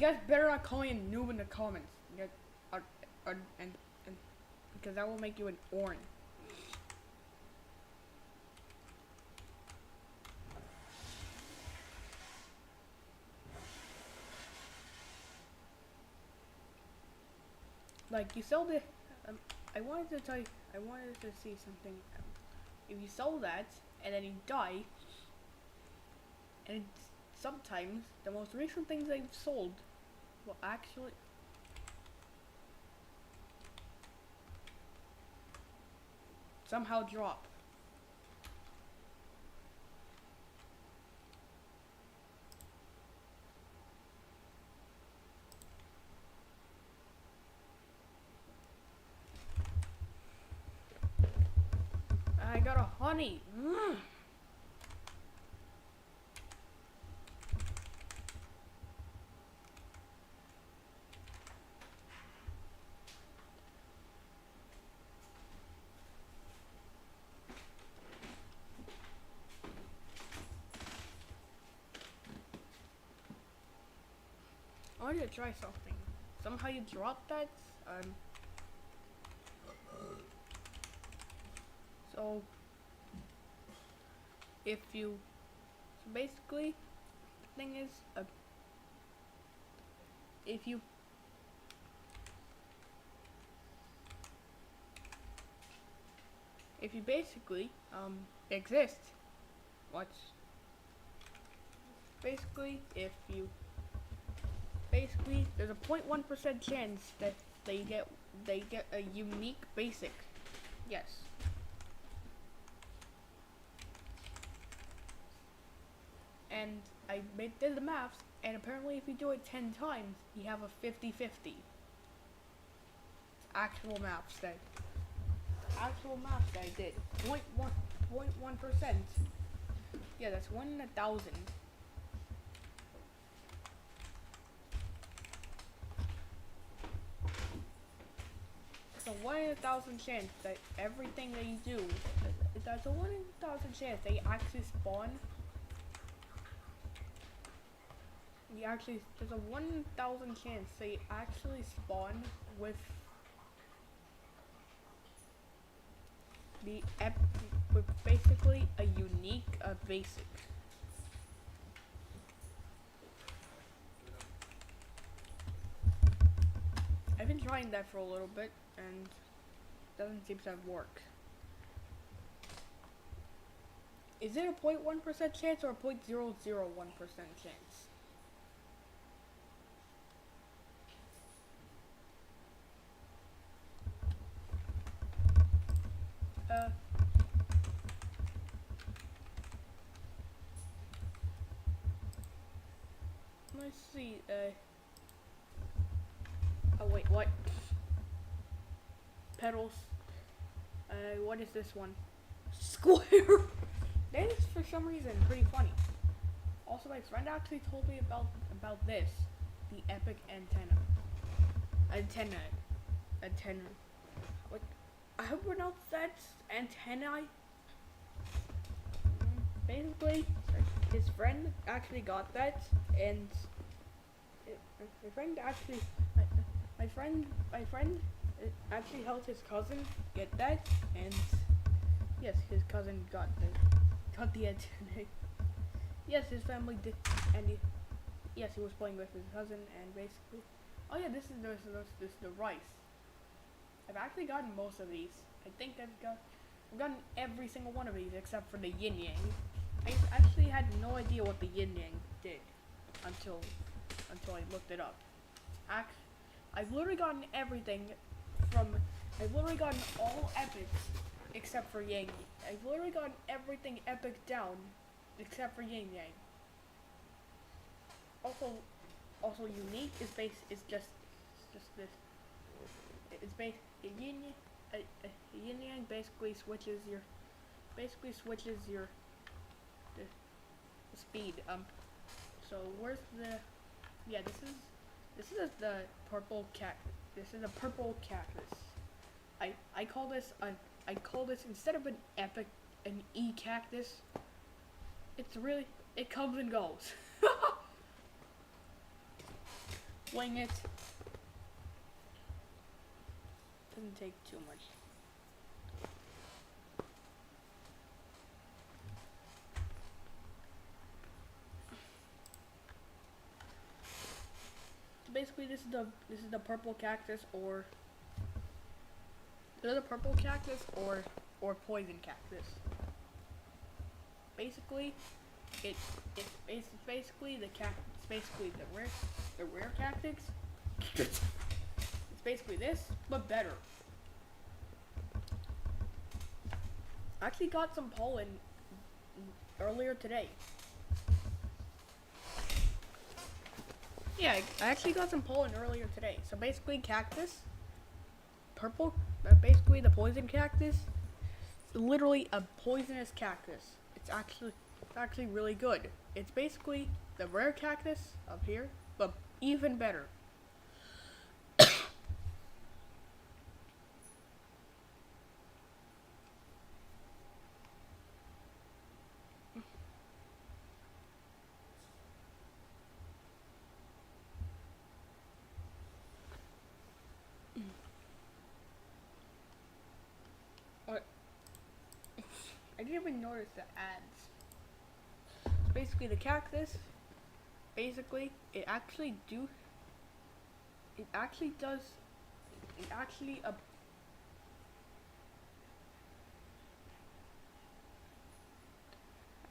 guys better not call me a noob in the comments. You guys and because that will make you an orange. Like you sell the, I wanted to tell you, I wanted to see something. If you sell that and then you die, and sometimes the most recent things they've sold will actually somehow drop. I got a honey. I wanted to try something. Somehow you dropped that. So if you, so basically, the thing is, if you basically exist, watch. Basically, if you there's a 0.1% chance that they get a unique basic. Yes. And I did the maths, and apparently if you do it 10 times, you have a 50-50. Actual maths that I did. 0.1%. Yeah, that's 1 in 1,000. It's a 1 in 1,000 chance that everything that you do, that's a 1 in 1,000 chance that you actually spawn. There's a 1 in 1,000 chance that you actually spawn with with basically a unique basic. I've been trying that for a little bit and doesn't seem to work. Is it a 0.1% chance or a 0.001% chance? Let's see, oh wait, what? Petals. What is this one? Square! That is for some reason pretty funny. Also, my friend actually told me about this. The epic antenna. Antenna. What? I hope we pronounce that antennae. Basically, his friend actually got that, and my friend actually helped his cousin get that, and yes, his cousin got the antenna. Yes, his family did, and yes, he was playing with his cousin, and basically, oh yeah, this is the rice. I've actually gotten most of these. I think I've gotten every single one of these except for the yin yang. I actually had no idea what the yin yang did until I looked it up. I've literally gotten everything I've literally gotten all epics except for yang. I've literally gotten everything epic down except for yin yang. Also unique is just this. It's yin yang basically switches your the speed. So where's the? Yeah, this is the purple cat. This is a purple cactus. I call this instead of an E cactus. It comes and goes. wing it. Doesn't take too much. Basically, this is the purple cactus or or poison cactus. Basically, it's basically the rare cactus. It's basically this, but better. I actually got some pollen earlier today. Yeah, I actually got some pollen earlier today. So basically, cactus, purple, basically the poison cactus, literally a poisonous cactus. It's actually really good. It's basically the rare cactus up here, but even better. I didn't even notice the ads. So basically, the cactus, basically, it actually does, it actually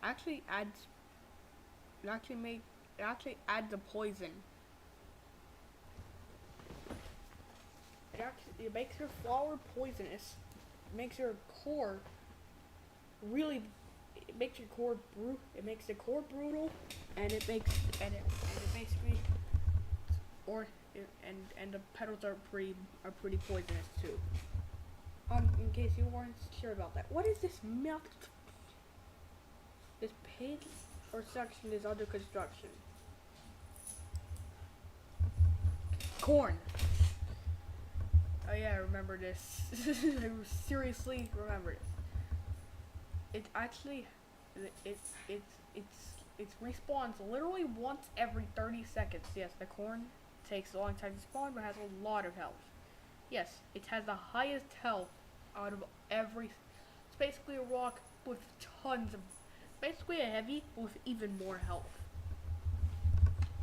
adds a poison. It makes your flower poisonous. It makes your core really. It makes your core It makes the core brutal, and it basically, and the petals are pretty poisonous too. In case you weren't sure about that, what is this milk? This page or section is under construction. Corn. Oh yeah, I remember this. I seriously remember this. It actually, it respawns literally once every 30 seconds. Yes, the corn takes a long time to spawn, but has a lot of health. Yes, it has the highest health out of every. It's basically a rock with tons of. Basically a heavy with even more health.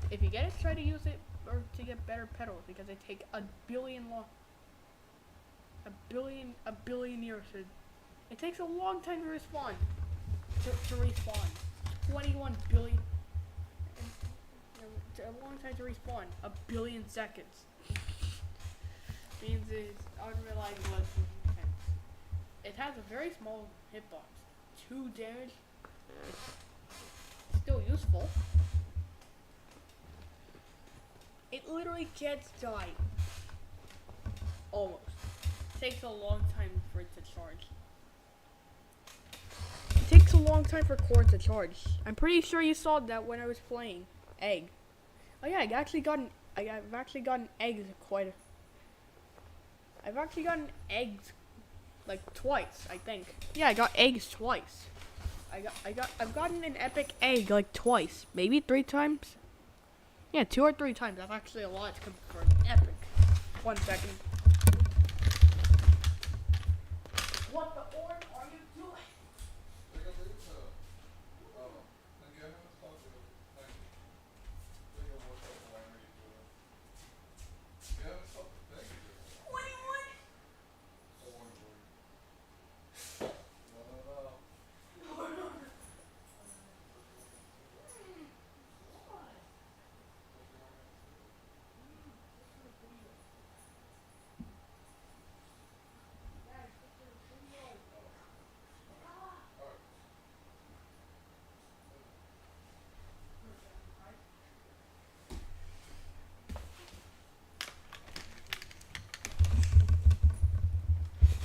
If you get it, try to use it or to get better petals because they take a billion years to. It takes a long time to respawn. To respawn. 21 billion. A long time to respawn. A billion seconds. Means it's unreliable. It has a very small hitbox. 2 damage. It's still useful. It literally can't die. Almost. It takes a long time for it to charge. It takes a long time for corn to charge. I'm pretty sure you saw that when I was playing egg. Oh yeah, I've actually gotten eggs I've actually gotten eggs like twice, I think. Yeah, I got eggs twice. I've gotten an epic egg like twice, maybe 3 times. Yeah, 2 or 3 times. That's actually a lot to come for an epic. 1 second. What the orb are you doing?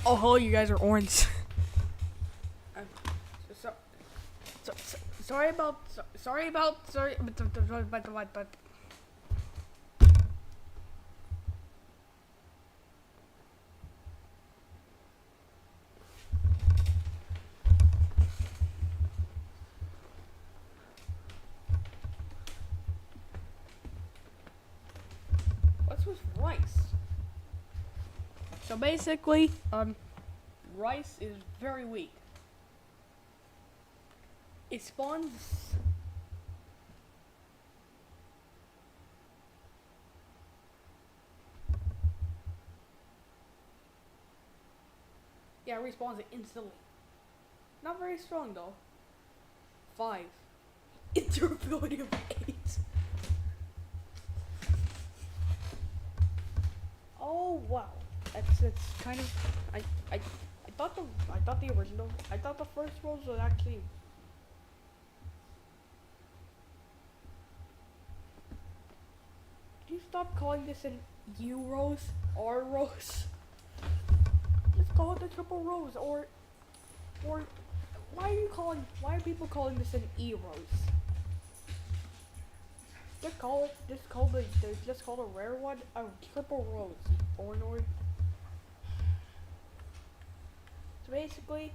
Oh, hello, you guys are orange. Sorry about. So basically, rice is very weak. It spawns. Yeah, it respawns it instantly. Not very strong though. 5. Durability of 8. Oh wow. It's kind of I thought the first rose was actually. Could you stop calling this an U rose or rose? Just call it the triple rose or why are people calling this an E rose? Just call a rare one a triple rose or no. So basically,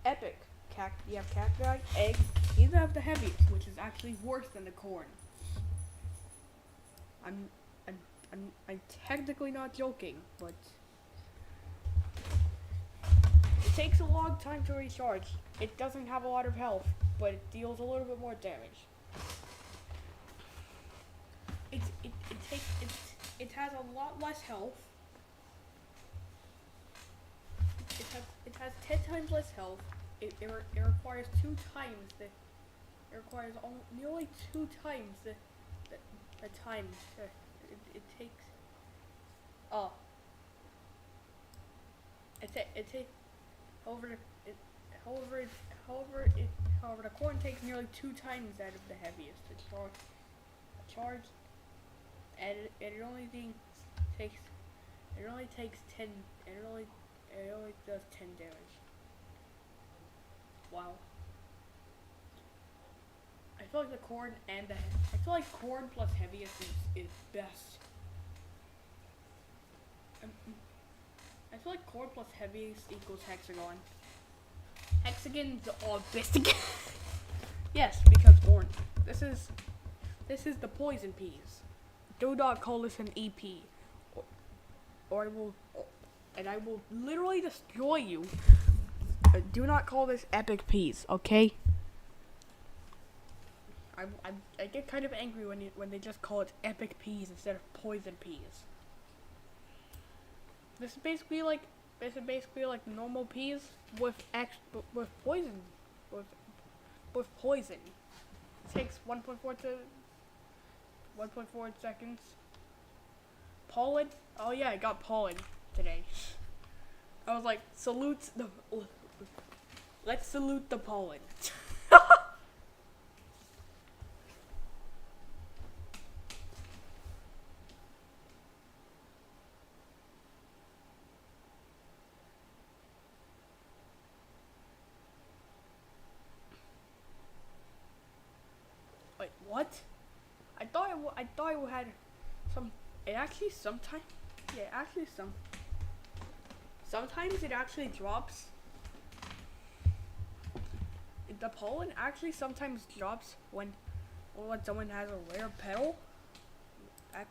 epic. You have cacti, egg. These have the heaviest, which is actually worse than the corn. I'm technically not joking, but it takes a long time to recharge. It doesn't have a lot of health, but it deals a little bit more damage. It has a lot less health. It has 10 times less health. It requires 2 times the. It requires nearly 2 times the time. It takes. However, the corn takes nearly 2 times that of the heaviest to charge, and it only does 10 damage. Wow. I feel like corn plus heaviest is best. I feel like corn plus heaviest equals hexagon. Hexagon's all best again. Yes, because corn. This is the poison peas. Do not call this an EP, or I will literally destroy you. Do not call this epic peas, okay? I get kind of angry when they just call it epic peas instead of poison peas. This is basically like normal peas with poison. With poison. It takes 1.4 seconds. Pollen? Oh yeah, I got pollen today. I was like, let's salute the pollen. Wait, what? I thought it had some. It actually sometimes. Yeah, sometimes it actually drops. The pollen actually sometimes drops when someone has a rare petal. I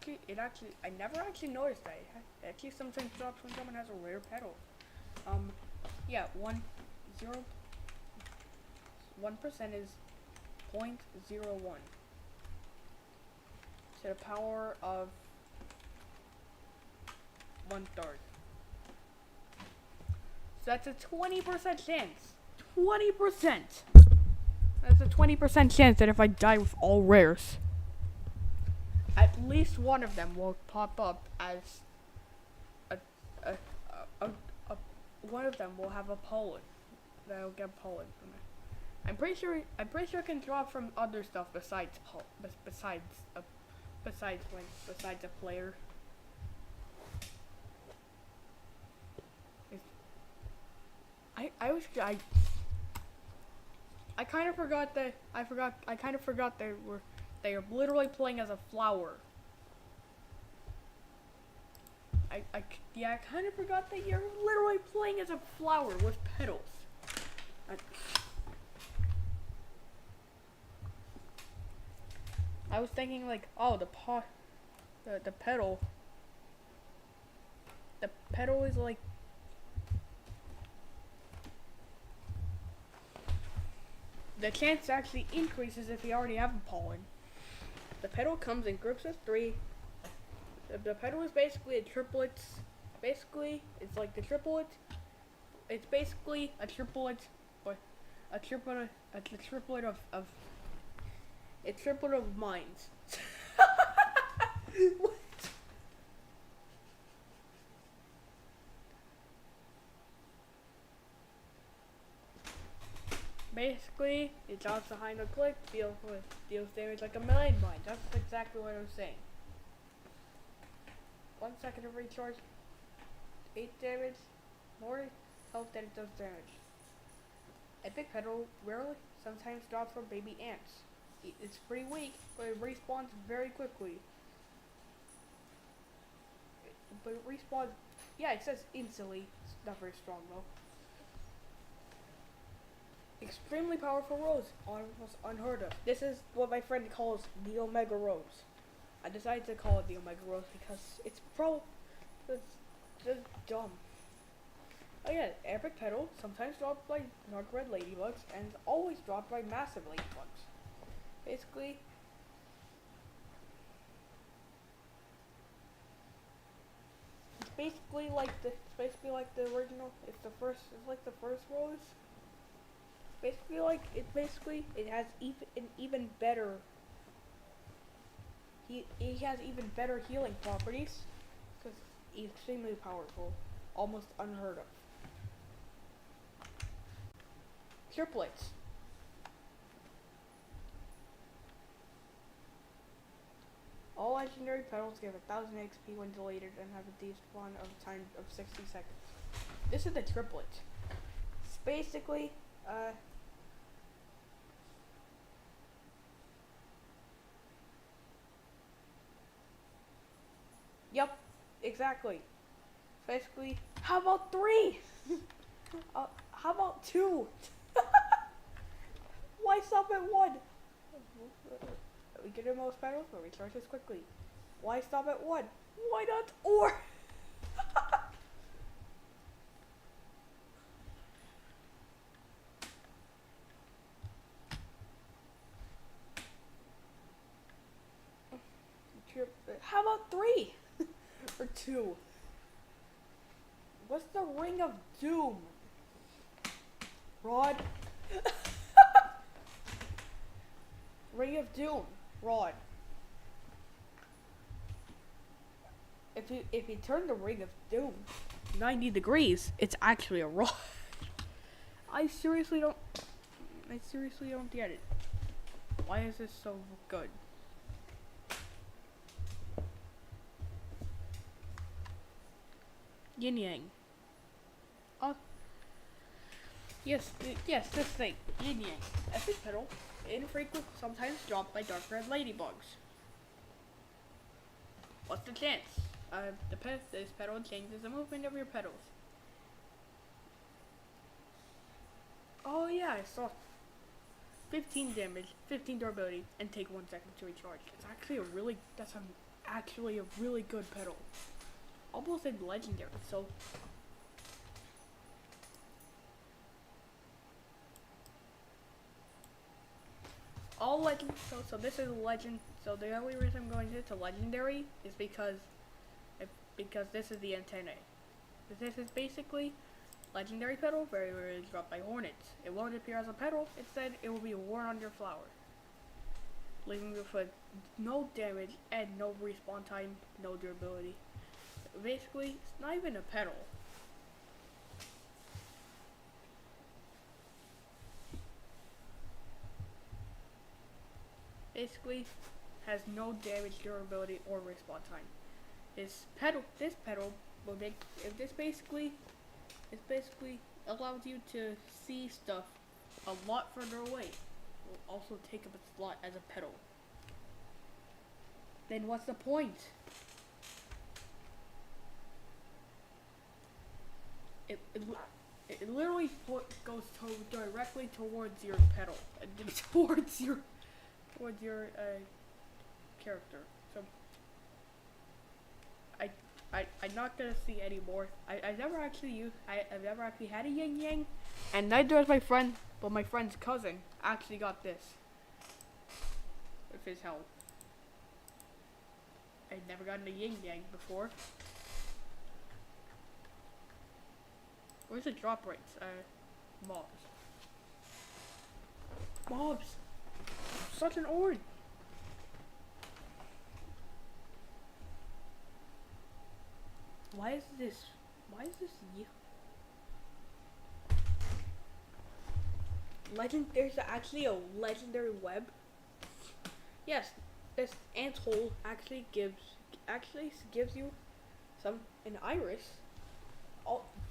never actually noticed that. It actually sometimes drops when someone has a rare petal. Yeah, 1% is 0.01 to the power of 1/3. So that's a 20% chance. 20%. That's a 20% chance that if I die with all rares, at least one of them will pop up as one of them will have a pollen. That'll get pollen from it. I'm pretty sure it can drop from other stuff besides a player. I kind of forgot that they are literally playing as a flower. I kind of forgot that you're literally playing as a flower with petals. I was thinking like, oh, the petal. the pedal is like the chance actually increases if you already have a pollen. The pedal comes in groups of 3. The pedal is basically a triplet. Basically, it's like the triplet. It's basically a triplet, but a triplet of minds. What? Basically, it drops behind a click, deals damage like a million mines. That's exactly what I was saying. 1 second of recharge, 8 damage, more health than it does damage. Epic Pedal rarely sometimes drops from baby ants. It's pretty weak, but it respawns very quickly. But it respawns, yeah, it says instantly. It's not very strong though. Extremely powerful rose, almost unheard of. This is what my friend calls the Omega Rose. I decided to call it the Omega Rose because it's just dumb. Oh yeah, Epic Pedal sometimes dropped by dark red ladybugs and always dropped by massive ladybugs. Basically, it's basically like the original. It's like the first rose. It has even better. It has even better healing properties because it's extremely powerful, almost unheard of. Triplets. All legendary petals give 1000 XP when deleted and have a despawn of time of 60 seconds. This is the triplet. It's basically, Yep, exactly. Basically, how about 3? How about 2? Why stop at 1? We get the most petals, but recharges quickly. Why stop at 1? Why not or? How about 3? Or 2? What's the Ring of Doom? Rod? Ring of Doom. Rod. If you turn the Ring of Doom 90 degrees, it's actually a rod. I seriously don't get it. Why is this so good? Yin Yang. Yes, this thing. Yin Yang. Epic Pedal. Infrequent, sometimes dropped by dark red ladybugs. What's the chance? This pedal changes the movement of your pedals. Oh yeah, I saw 15 damage, 15 durability, and take 1 second to recharge. That's actually a really good pedal. Almost in legendary, so all legend. So this is legend. So the only reason I'm going to legendary is because this is the antennae. This is basically legendary pedal, very rarely dropped by hornets. It won't appear as a pedal. Instead, it will be worn on your flower, leaving you with no damage and no respawn time, no durability. Basically, it's not even a pedal. Basically, has no damage, durability, or respawn time. This pedal will make this basically allows you to see stuff a lot further away. It will also take up a slot as a pedal. Then what's the point? It literally goes directly towards your pedal, towards your character. So I'm not gonna see anymore. I've never actually I've never actually had a yin yang, and neither has my friend, but my friend's cousin actually got this with his help. I'd never gotten a yin yang before. Where's the drop rates? Mobs. Mobs. Such an orange. Why is this legend? There's actually a legendary web. Yes, this ant hole actually gives you an iris.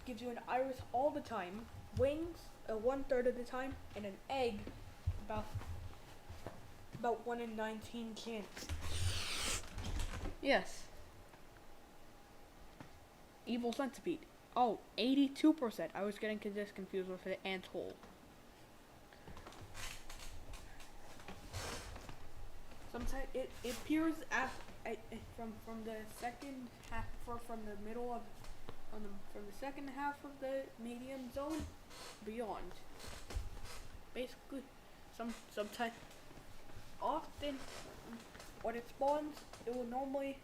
Gives you an iris all the time, wings 1/3 of the time, and an egg about 1 in 19 chance. Yes. Evil Centipede. Oh, 82%. I was getting this confused with the ant hole. Sometimes it appears from the second half, from the middle of from the second half of the medium zone beyond. Basically, sometimes often when it spawns, it will normally,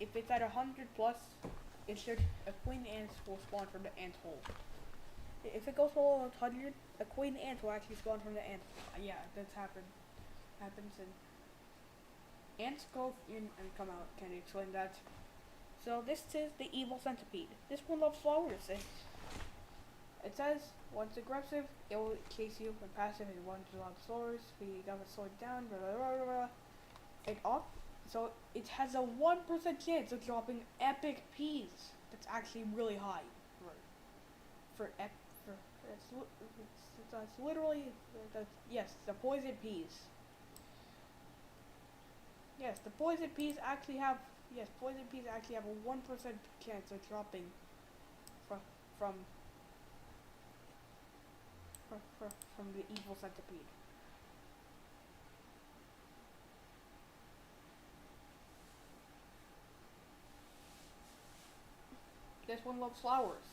if it's at 100 plus, a queen ant will spawn from the ant hole. If it goes below 100, a queen ant will actually spawn from the ant hole. Yeah, that's happens, and ants go in and come out. Can you explain that? So this is the evil centipede. This one loves flowers. It says once aggressive, it will chase you. When passive, it wants to love flowers. We got it slowed down. Blah, blah, blah, blah. So it has a 1% chance of dropping epic peas. That's actually really high that's literally the poison peas. Yes, the poison peas actually have a 1% chance of dropping from the evil centipede. This one loves flowers.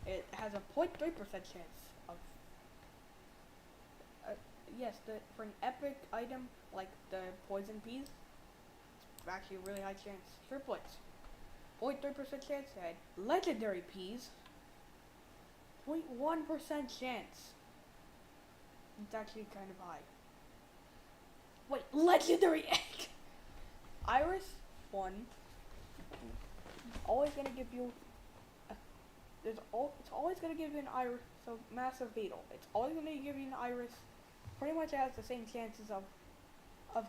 It has a 0.3% chance of for an epic item like the poison peas. It's actually a really high chance. Triplets, 0.3% chance. And legendary peas, 0.1% chance. It's actually kind of high. Wait, legendary egg. Iris 1. Always gonna give you. It's always gonna give you an iris. So massive beetle. It's always gonna give you an iris. Pretty much has the same chances of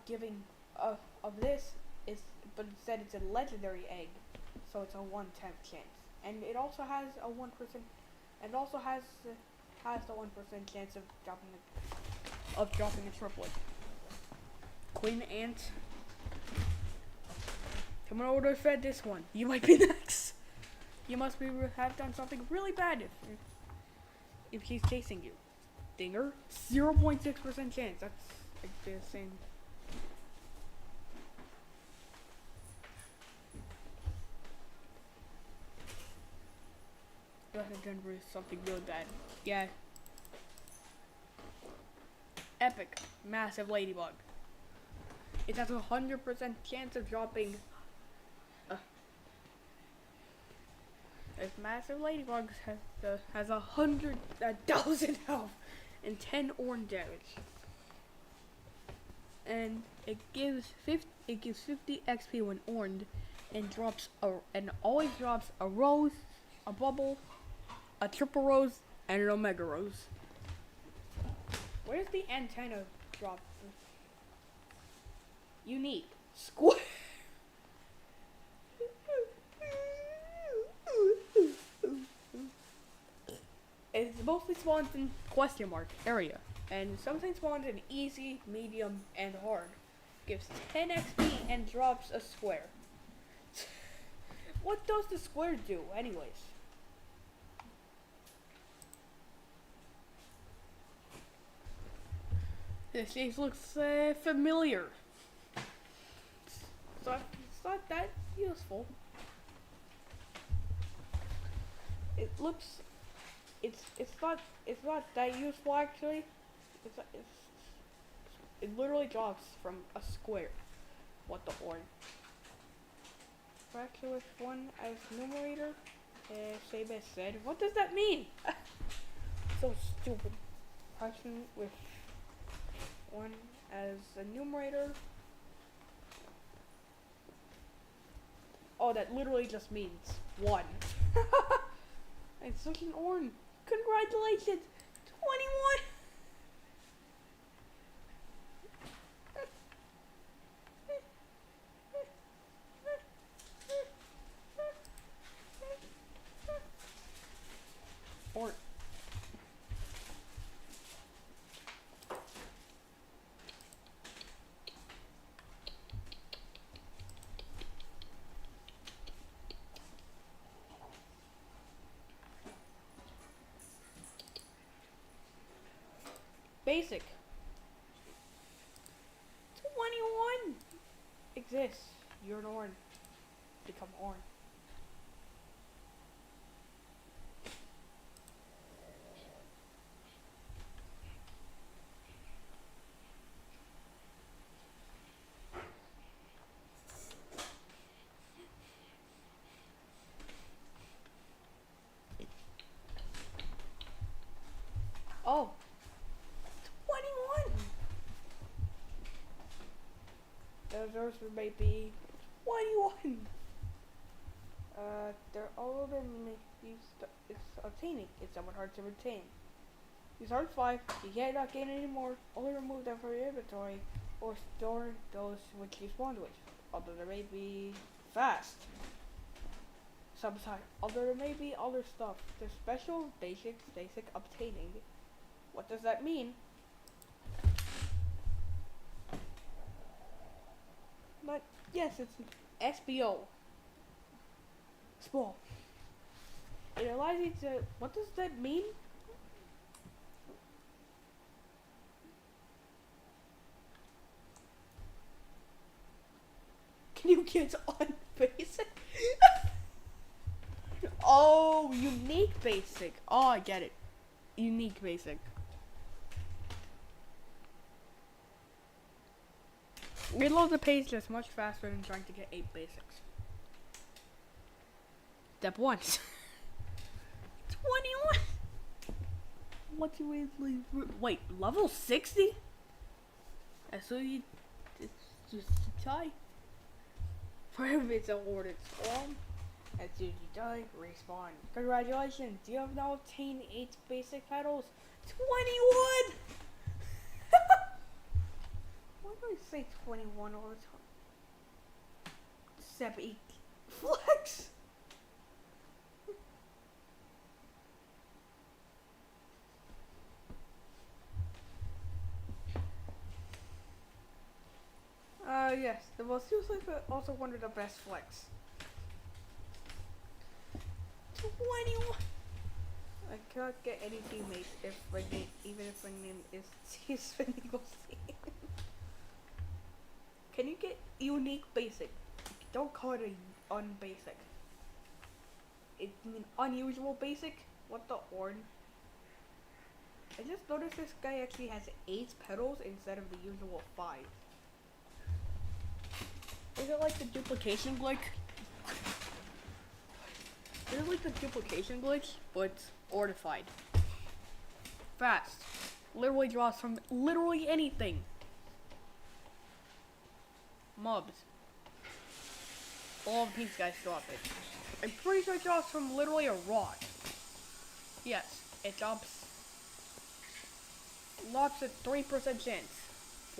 giving of this but instead it's a legendary egg, so it's a 1/10 chance, and it also has a 1%, and also has the 1% chance of dropping a triplet. Queen ant, come on over to fed this one. You might be next. You must have done something really bad if he's chasing you. Dinger, 0.6% chance. That's like the same. Denver is something really bad. Yeah. Epic, massive ladybug. It has a 100% chance of dropping. If massive ladybugs has 100,000 health and 10 orange damage, and it gives 50 XP when orange, and always drops a rose, a bubble, a triple rose, and an omega rose. Where's the antenna drop? Unique. Square. It mostly spawns in question mark area, and sometimes spawns in easy, medium, and hard. Gives 10 XP and drops a square. What does the square do, anyways? This looks familiar. So it's not that useful. It looks, it's not that useful actually. It literally drops from a square. What the horn? Fraction with one as numerator. Same as said. What does that mean? So stupid. Fraction with one as a numerator. Oh, that literally just means one. It's such an orange. Congratulations, 21. Or basic. 21 exists. You're an orange. Become orange. Oh, 21. Those may be 21. They're all of them. It's obtaining. It's somewhat hard to retain. Use hard 5. You cannot gain any more. Only remove them from your inventory or store those which you spawned with. Although there may be fast. Sometimes. Although there may be other stuff. The special basic obtaining. What does that mean? But yes, it's an SBO. Small. It allows you to. What does that mean? Can you get on basic? Oh, unique basic. Oh, I get it. Unique basic. Reload the page just much faster than trying to get 8 basics. Step 1. 21. What's your way to leave? Wait, level 60? So you, it's just a tie. Forever it's awarded spawn. As soon as you die, respawn. Congratulations, you have now obtained 8 basic petals. 21! Why do I say 21 all the time? Step 8. Flex! Yes, the most useless but also one of the best flex. 21! I cannot get any teammates if my name, even if my name is Stephen equals Can you get unique basic? Don't call it a unbasic. It's an unusual basic? What the horn? I just noticed this guy actually has 8 petals instead of the usual 5. Is it like the duplication glitch? Is it like the duplication glitch, but ortified? Fast. Literally draws from literally anything. Mobs. All of these guys drop it. I'm pretty sure it drops from literally a rock. Yes, it drops lots at 3% chance.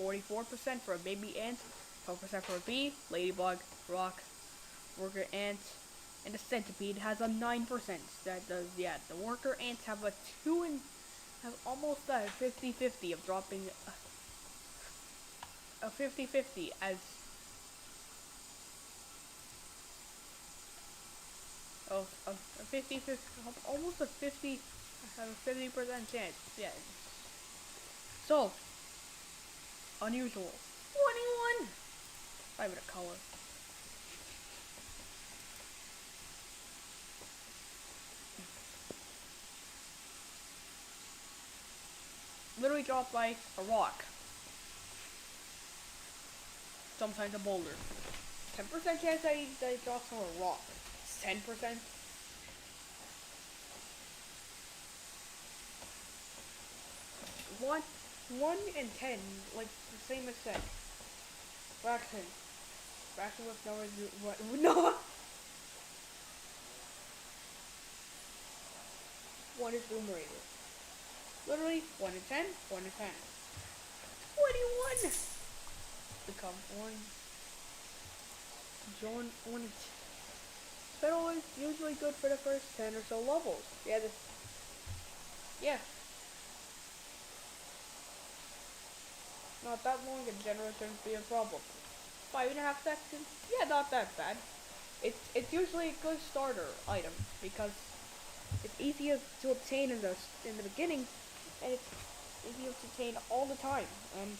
44% for a baby ant, 12% for a bee, ladybug, rock, worker ant, and the centipede has a 9%. That does, yeah, the worker ants have a 2 and have almost a 50-50 of dropping a 50-50 as a 50-50, almost a 50, have a 50% chance, yeah. So, unusual. 21! Not even a color. literally dropped by a rock. Sometimes a boulder. 10% chance that it drops from a rock. 10%. One in 10, like the same as said. Fraction. Fraction with no what? No. One is numerator. Literally 1 in 10. 1 in 10. 21. Become one. John 1 in 10. Spell is usually good for the first 10 or so levels. Yeah. Not that long and generally shouldn't be a problem. 5.5 seconds? Yeah, not that bad. It's usually a good starter item because it's easier to obtain in the beginning, and it's easier to obtain all the time, and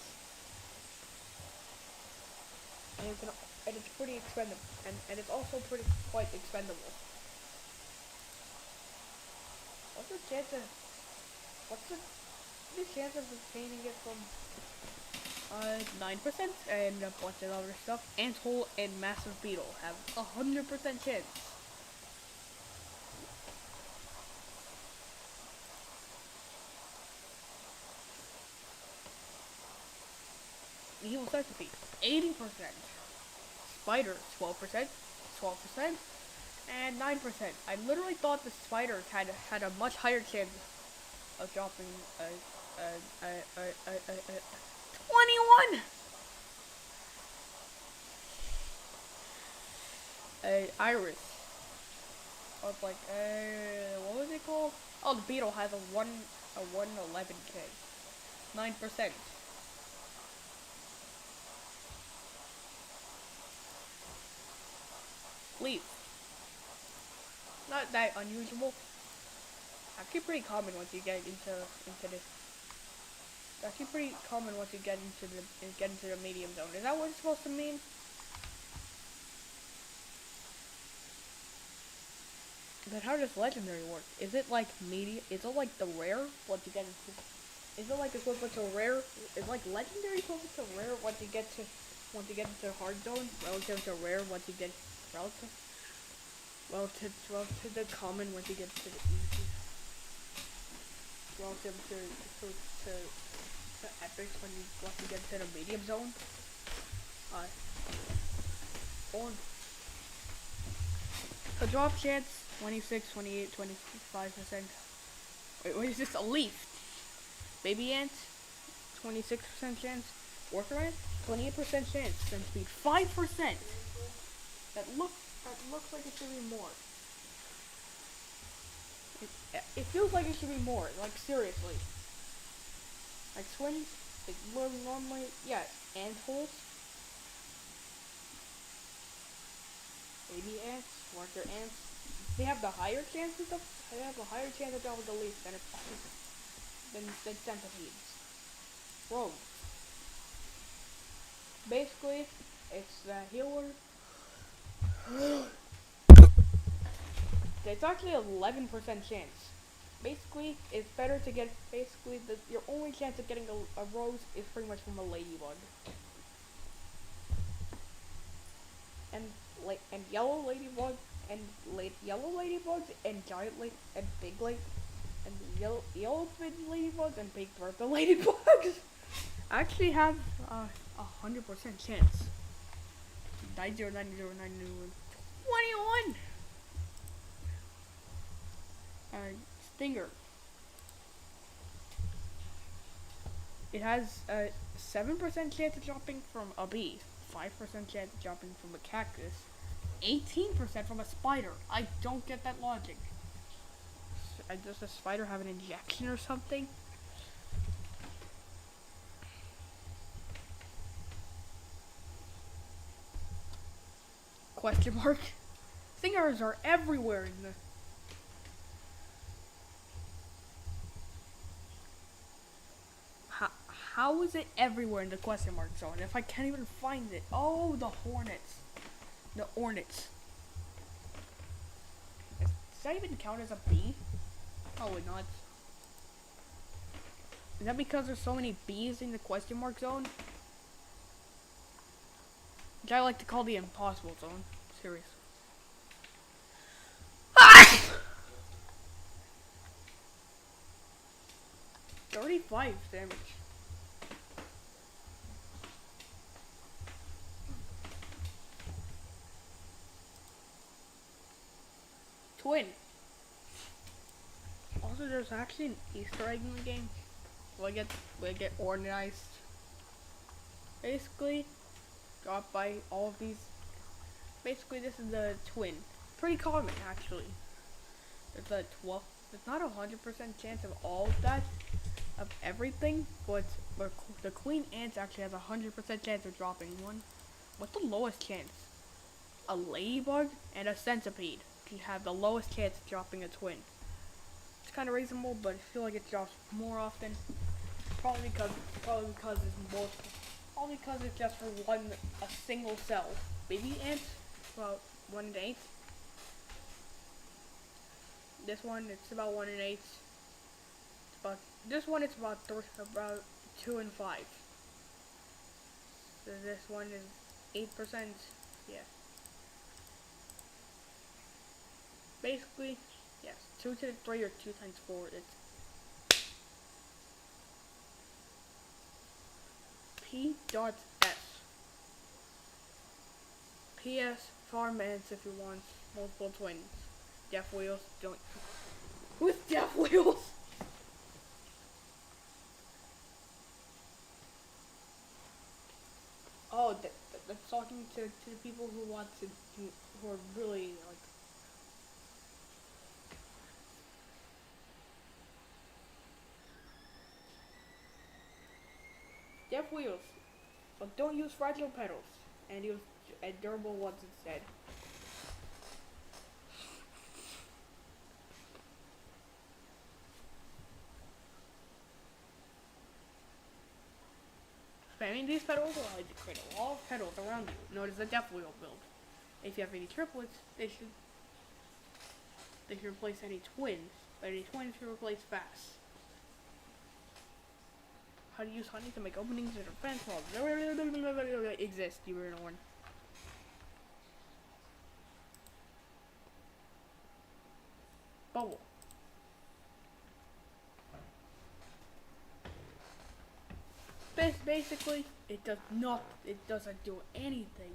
it's pretty expendable, and it's also quite expendable. What's the chance of obtaining it from 9% and a bunch of other stuff? Anthole and massive beetle have 100% chance. Evil centipede, 80%. Spider, 12%, 12%, and 9%. I literally thought the spiders had a much higher chance of dropping 21. Iris. I was like, what was it called? Oh, the beetle has a 111k, 9%. Leaf. Not that unusual. Actually pretty common once you get into this. Actually pretty common once you get into the medium zone. Is that what it's supposed to mean? But how does legendary work? Is it like medium? Is it like the rare once you get into? Is it like equivalent to rare? Is like legendary equivalent to rare once you get into hard zone relative to rare once you get relative to the common once you get to the easy, relative to epics once you get to the medium zone. On the drop chance 26, 28, 25%. Wait, what is this? A leaf. Baby ant, 26% chance. Worker ant, 28% chance. Centipede, 5%. That looks like it should be more. It feels like it should be more. Like seriously. Like swims, like normally, yeah. Ant holes. Baby ants, worker ants. They have the higher chances of. They have a higher chance of dropping the leaf than centipedes. Whoa. Basically, it's the healer. It's actually 11% chance. Basically, it's better to get. Basically, your only chance of getting a rose is pretty much from a ladybug. And yellow ladybug and yellow ladybugs and giant and big and yellow fin ladybugs and big purple ladybugs actually have 100% chance. 21. Stinger. It has a 7% chance of dropping from a bee, 5% chance of dropping from a cactus, 18% from a spider. I don't get that logic. Does a spider have an injection or something? Question mark. Stingers are everywhere in the. How is it everywhere in the question mark zone if I can't even find it? Oh, the hornets. The hornets. Does that even count as a bee? Probably not. Is that because there's so many bees in the question mark zone? Which I like to call the impossible zone. Serious. 35 damage. Twin. Also, there's actually an Easter egg in the game. Will I get organized? Basically, got by all of these. Basically, this is the twin. Pretty common, actually. It's a 12. It's not 100% chance of all of that, of everything, but the queen ant actually has a 100% chance of dropping one. What's the lowest chance? A ladybug and a centipede can have the lowest chance of dropping a twin. It's kind of reasonable, but I feel like it drops more often. Probably because it's more. Probably because it's just for a single cell. Baby ant, about 1 in 8. This one, it's about 1 in 8. This one, it's about 2 in 5. So this one is 8%. Yeah. Basically, yes, 2 to the 3 or 2 times 4. It's P.S. P.S. Farm ants if you want multiple twins. Death wheels don't. Who's death wheels? Oh, that's talking to the people who want who are really like. Death wheels, but don't use fragile petals, and use durable ones instead. Spamming these petals will allow you to create a wall of petals around you, known as the death wheel build. If you have any triplets, they should replace any twins, but any twins should replace fast. How to use honey to make openings in a fence wall exist, you were in one. Bubble. Basically, it doesn't do anything.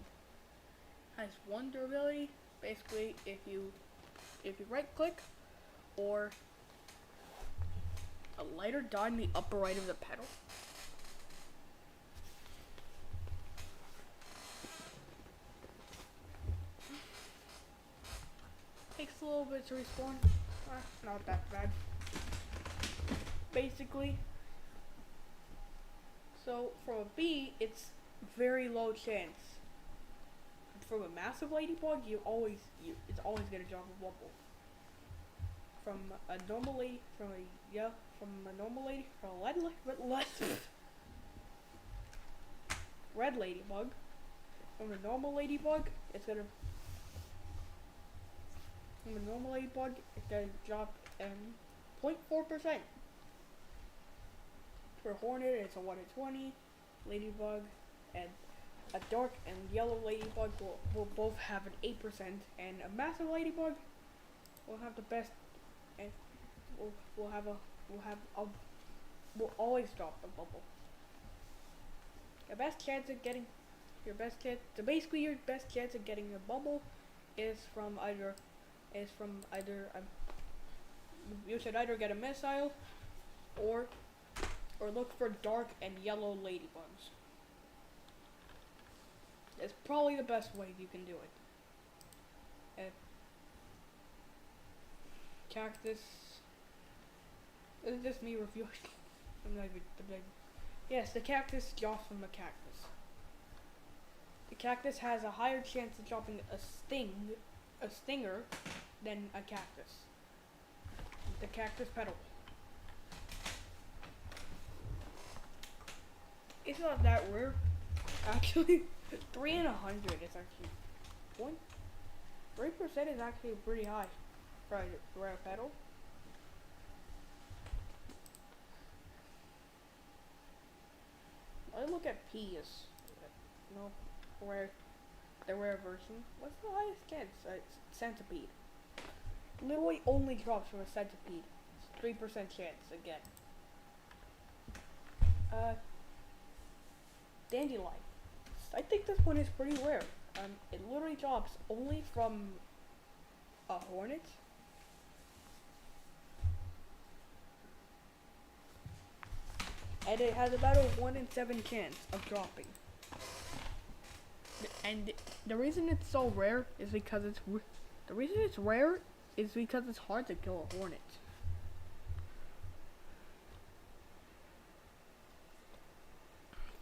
Has one durability. Basically, if you right click, or a lighter dot in the upper right of the petal. Takes a little bit to respawn. Not that bad. Basically, so from a bee, it's very low chance. From a massive ladybug, it's always gonna drop a bubble. From a normal lady, from a red ladybug, from a normal ladybug, it's gonna drop 0.4%. For a hornet, it's a 1 in 20. Ladybug and a dark and yellow ladybug will both have an 8%, and a massive ladybug will have the best, and will always drop a bubble. Your best chance of getting your best chance of getting a bubble is from either you should either get a missile or look for dark and yellow ladybugs. It's probably the best way you can do it. And cactus. This is just me reviewing. Yes, the cactus drops from a cactus. The cactus has a higher chance of dropping a stinger, than a cactus. The cactus petal. It's not that rare. Actually, 3 in 100 is actually 3% is actually pretty high for a rare petal. Centipede. No, rare, the rare version. What's the highest chance? Centipede. Literally only drops from a centipede. It's 3% chance again. Dandelion. I think this one is pretty rare. It literally drops only from a hornet. And it has about a 1 in 7 chance of dropping. And the reason it's so rare is because it's hard to kill a hornet.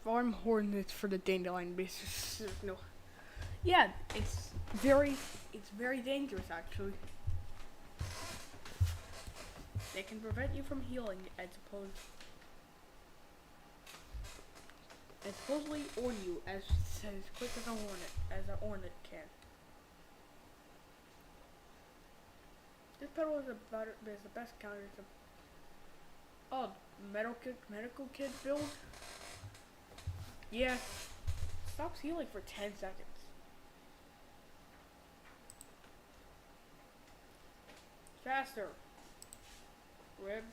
Farm hornets for the dandelion basis. No. Yeah, it's very dangerous actually. They can prevent you from healing and supposedly warn you as quick as a hornet can. This petal is the best counter to medical kit build. Yeah. Stops healing for 10 seconds. Faster. Rare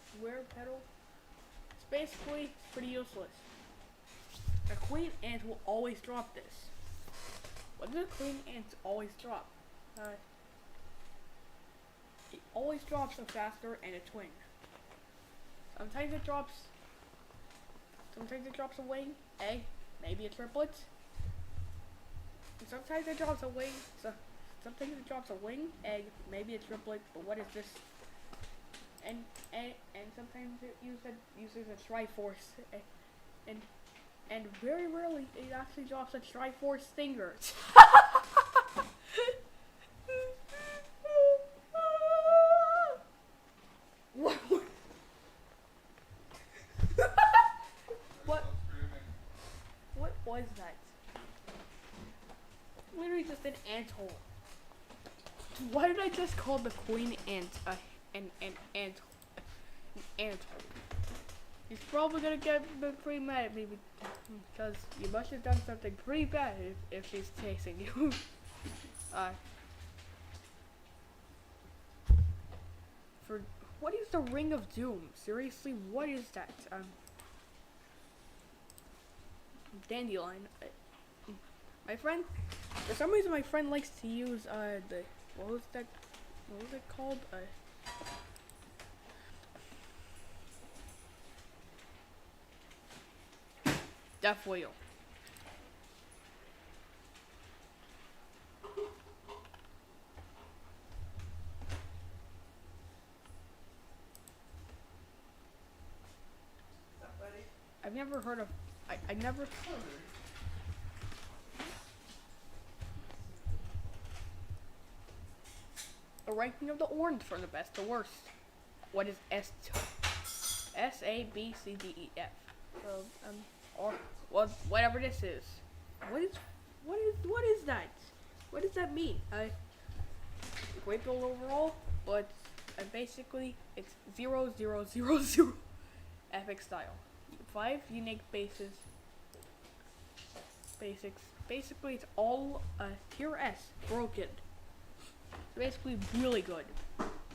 petal. It's basically pretty useless. A queen ant will always drop this. What does a queen ant always drop? It always drops a faster and a twin. Sometimes it drops a wing, egg, maybe a triplet. And sometimes it drops a wing, sometimes it drops a wing, egg, maybe a triplet, but what is this? And sometimes it uses a Triforce, and very rarely it actually drops a Triforce stinger. What was that? Literally just an ant hole. Why did I just call the queen ant an ant hole? He's probably gonna get pretty mad at me because you must have done something pretty bad if she's chasing you. For what is the Ring of Doom? Seriously, what is that? Dandelion. My friend, for some reason, my friend likes to use what was it called? Death Wheel. I've never heard of. I never. A ranking of the orange from the best to worst. What is S A B C D E F? So or whatever this is. What is that? What does that mean? Great build overall, but basically it's 0 0 0 0 epic style. 5 unique basics. Basically it's all tier S broken. Basically really good.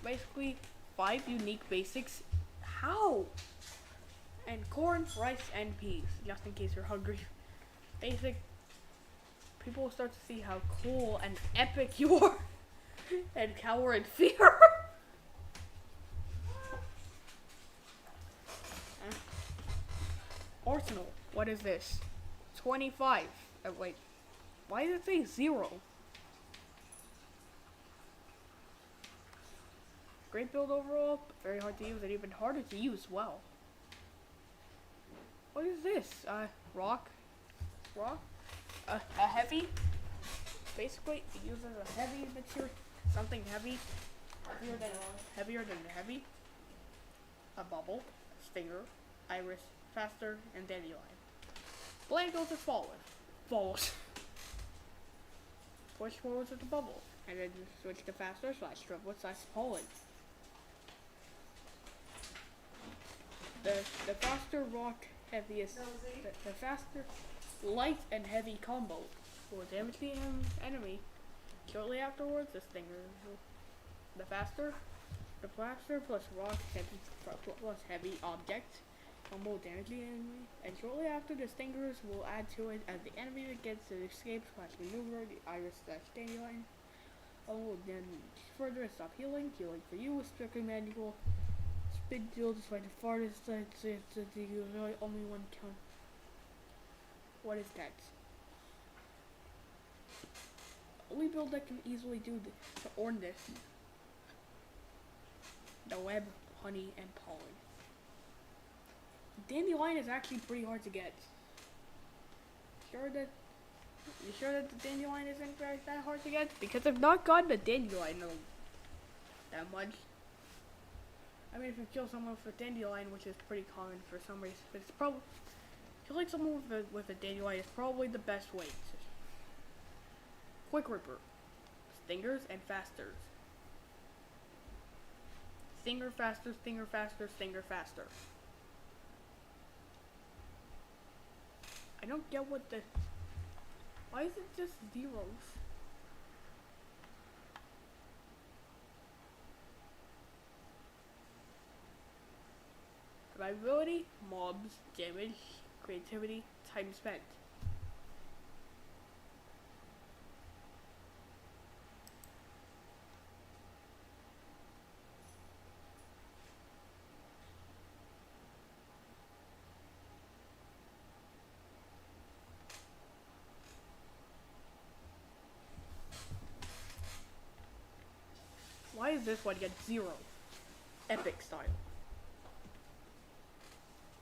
Basically 5 unique basics. How? And corn, rice, and peas, just in case you're hungry. Basic. People will start to see how cool and epic you are, and cower in fear. Arsenal. What is this? 25. Wait. Why does it say 0? Great build overall, but very hard to use, and even harder to use well. What is this? Rock? A heavy? Basically, it uses a heavy material, something heavy, heavier than heavy. A bubble, a stinger, iris, faster, and dandelion. Blank goes as follows. Push forwards with the bubble, and then switch to faster / triplet / pollen. The faster rock heaviest, the faster light and heavy combo will damage the enemy. Shortly afterwards, the stinger, the faster plus rock plus heavy object combo will damage the enemy, and shortly after, the stingers will add to it as the enemy gets to escape / maneuver. The iris / dandelion will then further stop healing. Healing for you is strictly manual. Spin deal is by the farthest side, so it's only one count. What is that? Only build that can easily do to earn this. The web, honey, and pollen. Dandelion is actually pretty hard to get. You sure that the dandelion isn't that hard to get? Because I've not gotten a dandelion that much. I mean, if you kill someone with a dandelion, which is pretty common for some reason, but it's probably killing someone with a dandelion is probably the best way. Quick Ripper, stingers and fasters. Stinger faster, stinger faster, stinger faster. I don't get what the. Why is it just zeros? Survivability, mobs, damage, creativity, time spent. Why is this one get 0? Epic style.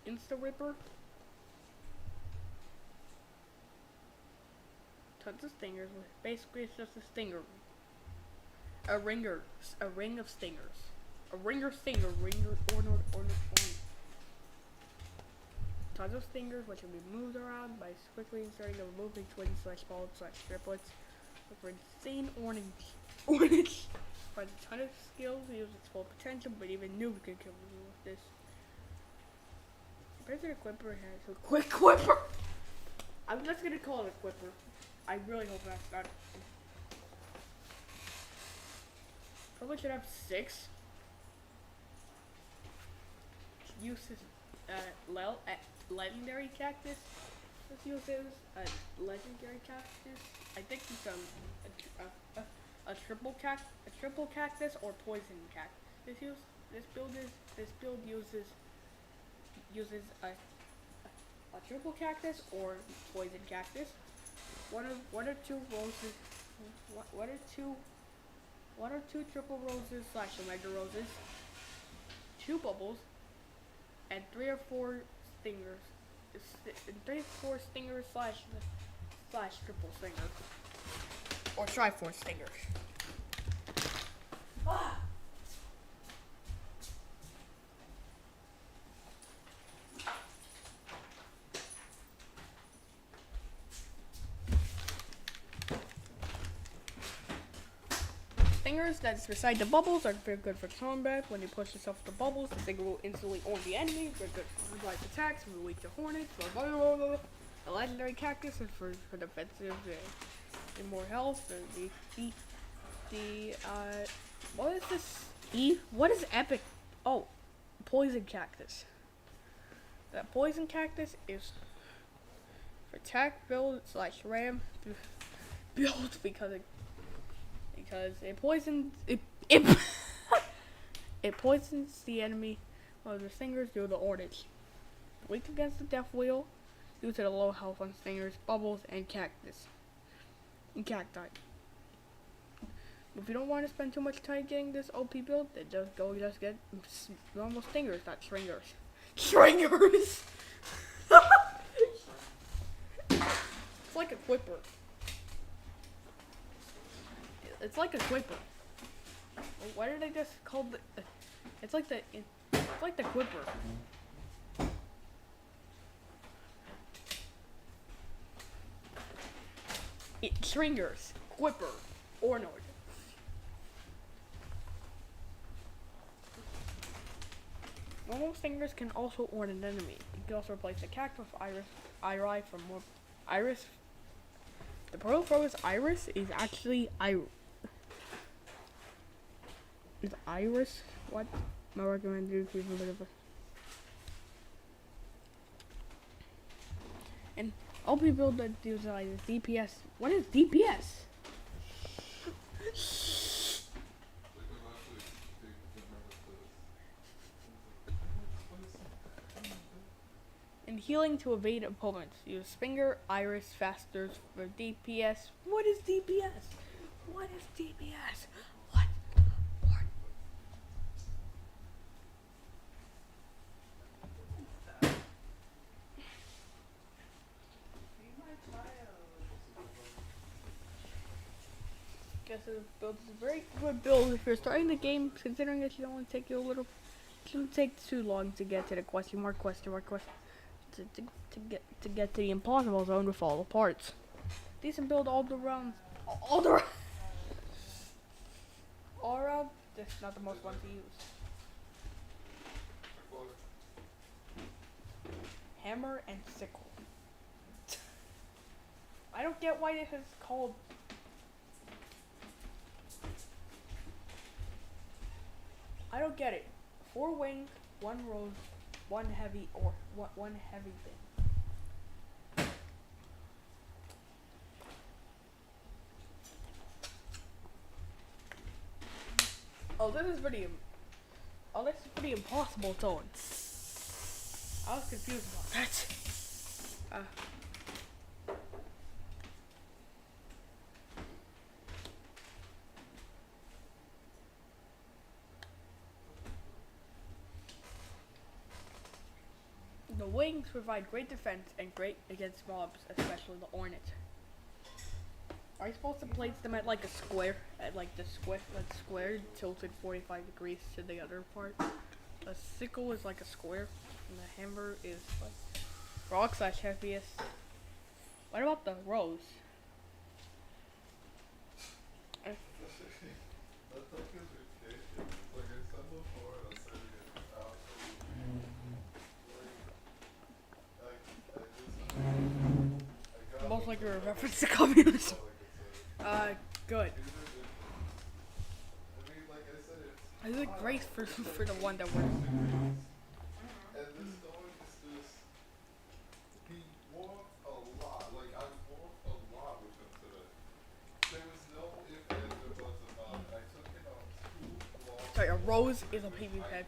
Insta Ripper. Tons of stingers. Basically, it's just a stinger. A ring of stingers. A ringer stinger. Ornor. Tons of stingers, which can be moved around by quickly inserting a moving twins / balls / triplets. For insane ornage. Has a ton of skills, uses its full potential, but even noob can kill me with this. President Quipper has a quick Quipper. I'm just gonna call it a Quipper. I really hope that's not. Probably should have 6. Uses legendary cactus. This uses a legendary cactus. I think it's a triple cactus or poison cactus. This build uses a triple cactus or poison cactus. One or two triple roses / omega roses, 2 bubbles, and 3 or 4 stingers. 3 or 4 stingers / triple stingers. Or Triforce stingers. Ah. Stingers that's beside the bubbles are very good for combat. When you push yourself to the bubbles, the stinger will instantly own the enemy. Very good for life attacks, very weak to hornets. A legendary cactus is for defensive. And more health. What is this? What is epic? Oh, poison cactus. That poison cactus is for attack build / ram build because it poisons it poisons the enemy while the stingers do the ornage. Weak against the death wheel due to the low health on stingers, bubbles, and cactus. And cacti. If you don't want to spend too much time getting this OP build, then just get normal stingers, not stringers. Stringers! It's like a Quipper. It's like a Quipper. Why did I just call the? It's like the Quipper. Stringers, Quipper, Ornord. Normal stingers can also orn an enemy. You can also replace the cactus with Iris from more Iris. The pearl thrower's iris is actually is iris. What? My recommended is a bit of a. And all people that do like DPS. What is DPS? And healing to evade opponents. Use finger, iris, fasters for DPS. What is DPS? What is DPS? What? Guess this build is a very good build if you're starting the game, considering it should only take you a little. It shouldn't take too long to get to the question mark to get to the impossible zone with all the parts. Decent build all around. All around. This is not the most fun to use. Hammer and sickle. I don't get why this is called. I don't get it. 4 wings, 1 rose, 1 heavy or one heavy thing. Oh, this is pretty impossible tone. I was confused about that. The wings provide great defense and great against mobs, especially the hornet. Are you supposed to place them at like a square? At like the square tilted 45 degrees to the other part? A sickle is like a square, and the hammer is like rock / heaviest. What about the rose? Most likely a reference to communism. Good. I think great for the one that works. Sorry, a rose is a pea petal.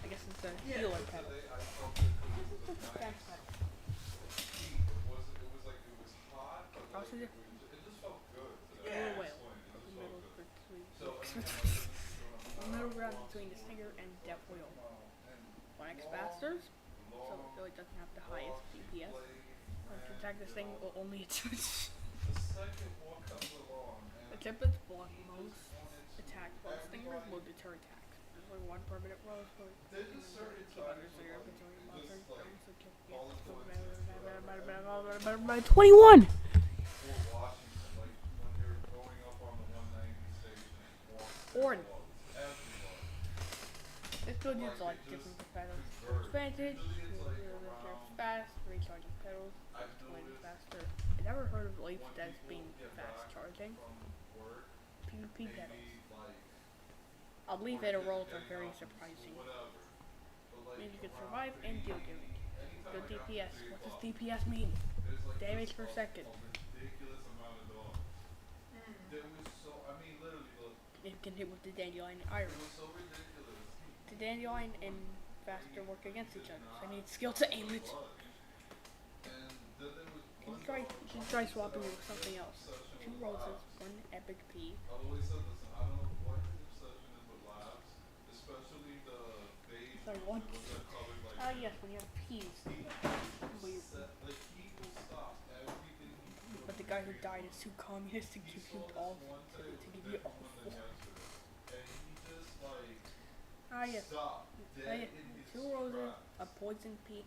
I guess it's a healer petal. Middle ground between the stinger and death wheel. 1x faster, so it really doesn't have the highest DPS. To attack this thing will only attempt. Attempts block most attacks, while stingers will deter attacks. There's only 1 permanent rose for by 21! Horn. This build uses like different petals. Advantage, fast, recharging petals, faster. I never heard of leaf as being fast charging. PvP petals. I'll leave it a rolls are very surprising. Means you can survive and deal damage. Good DPS. What does DPS mean? Damage per second. It can hit with the dandelion and iris. The dandelion and faster work against each other, so I need skill to aim it. You should try swapping it with something else. 2 roses, 1 epic pea. Sorry, what? Yes, when you have peas. But the guy who died is too communist to give you all. To give you all. Yes. 2 roses, a poison pea.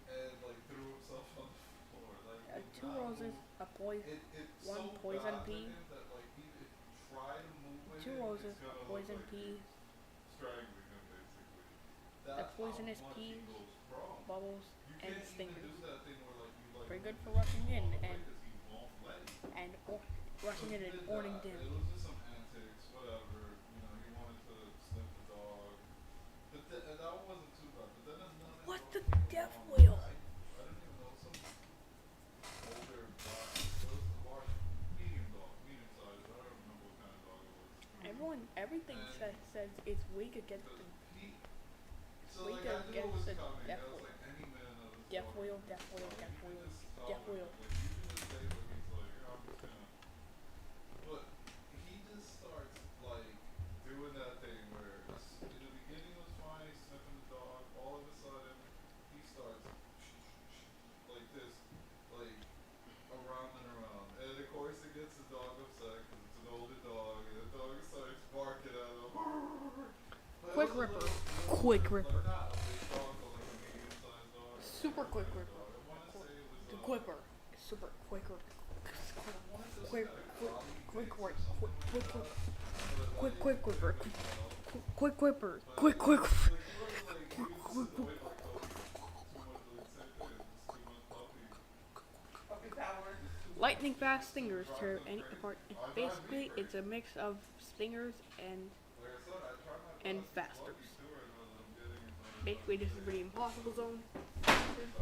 2 roses, a poison, 1 poison pea. 2 roses, a poison pea. A poisonous pea, bubbles, and stingers. pretty good for rushing in and rushing in and orning in. It was just some antics, whatever. You know, he wanted to sniff the dog. But that one wasn't too bad. But then another What's dog the came death along. wheel? I didn't even know some older black. It was a large, medium size. I don't remember what kind of dog it was. Everything And says it's weak against the, the he, so weak like I knew it against was the coming. death I was wheel. like, any minute of this Death dog wheel, is death wheel, coming. death You wheel, can just tell death him, wheel. like you can just say what he's like. I'm just gonna. But he just starts like doing that thing where in the beginning was fine, he's sniffing the dog. All of a sudden, he starts like this, like around and around. And of course, it gets the dog upset because it's an older dog, and the dog starts barking at him. But it Quick was a ripper. little Quick like ripper. not a big dog, but like a medium-sized dog, Super that quick kind of ripper. dog. I want to say it was The quipper. Super quicker. I want to say Quick, it was quick, a collie quick, mix quick, or something quick, like quick, that. But quick, like quick, you quipper. couldn't tell. Quick, quipper. But Quick, quick. like he wasn't like he was just annoyed like oh too much like same thing, just too much puppy. Puppy power. Just too much. Lightning fast He stingers drives tear them any crazy. apart. Oh, it drives me Basically, it's a crazy. mix of stingers and Like I said, I try my best. He's fasters. lucky too right now that I'm getting his own Basically, this is the impossible zone.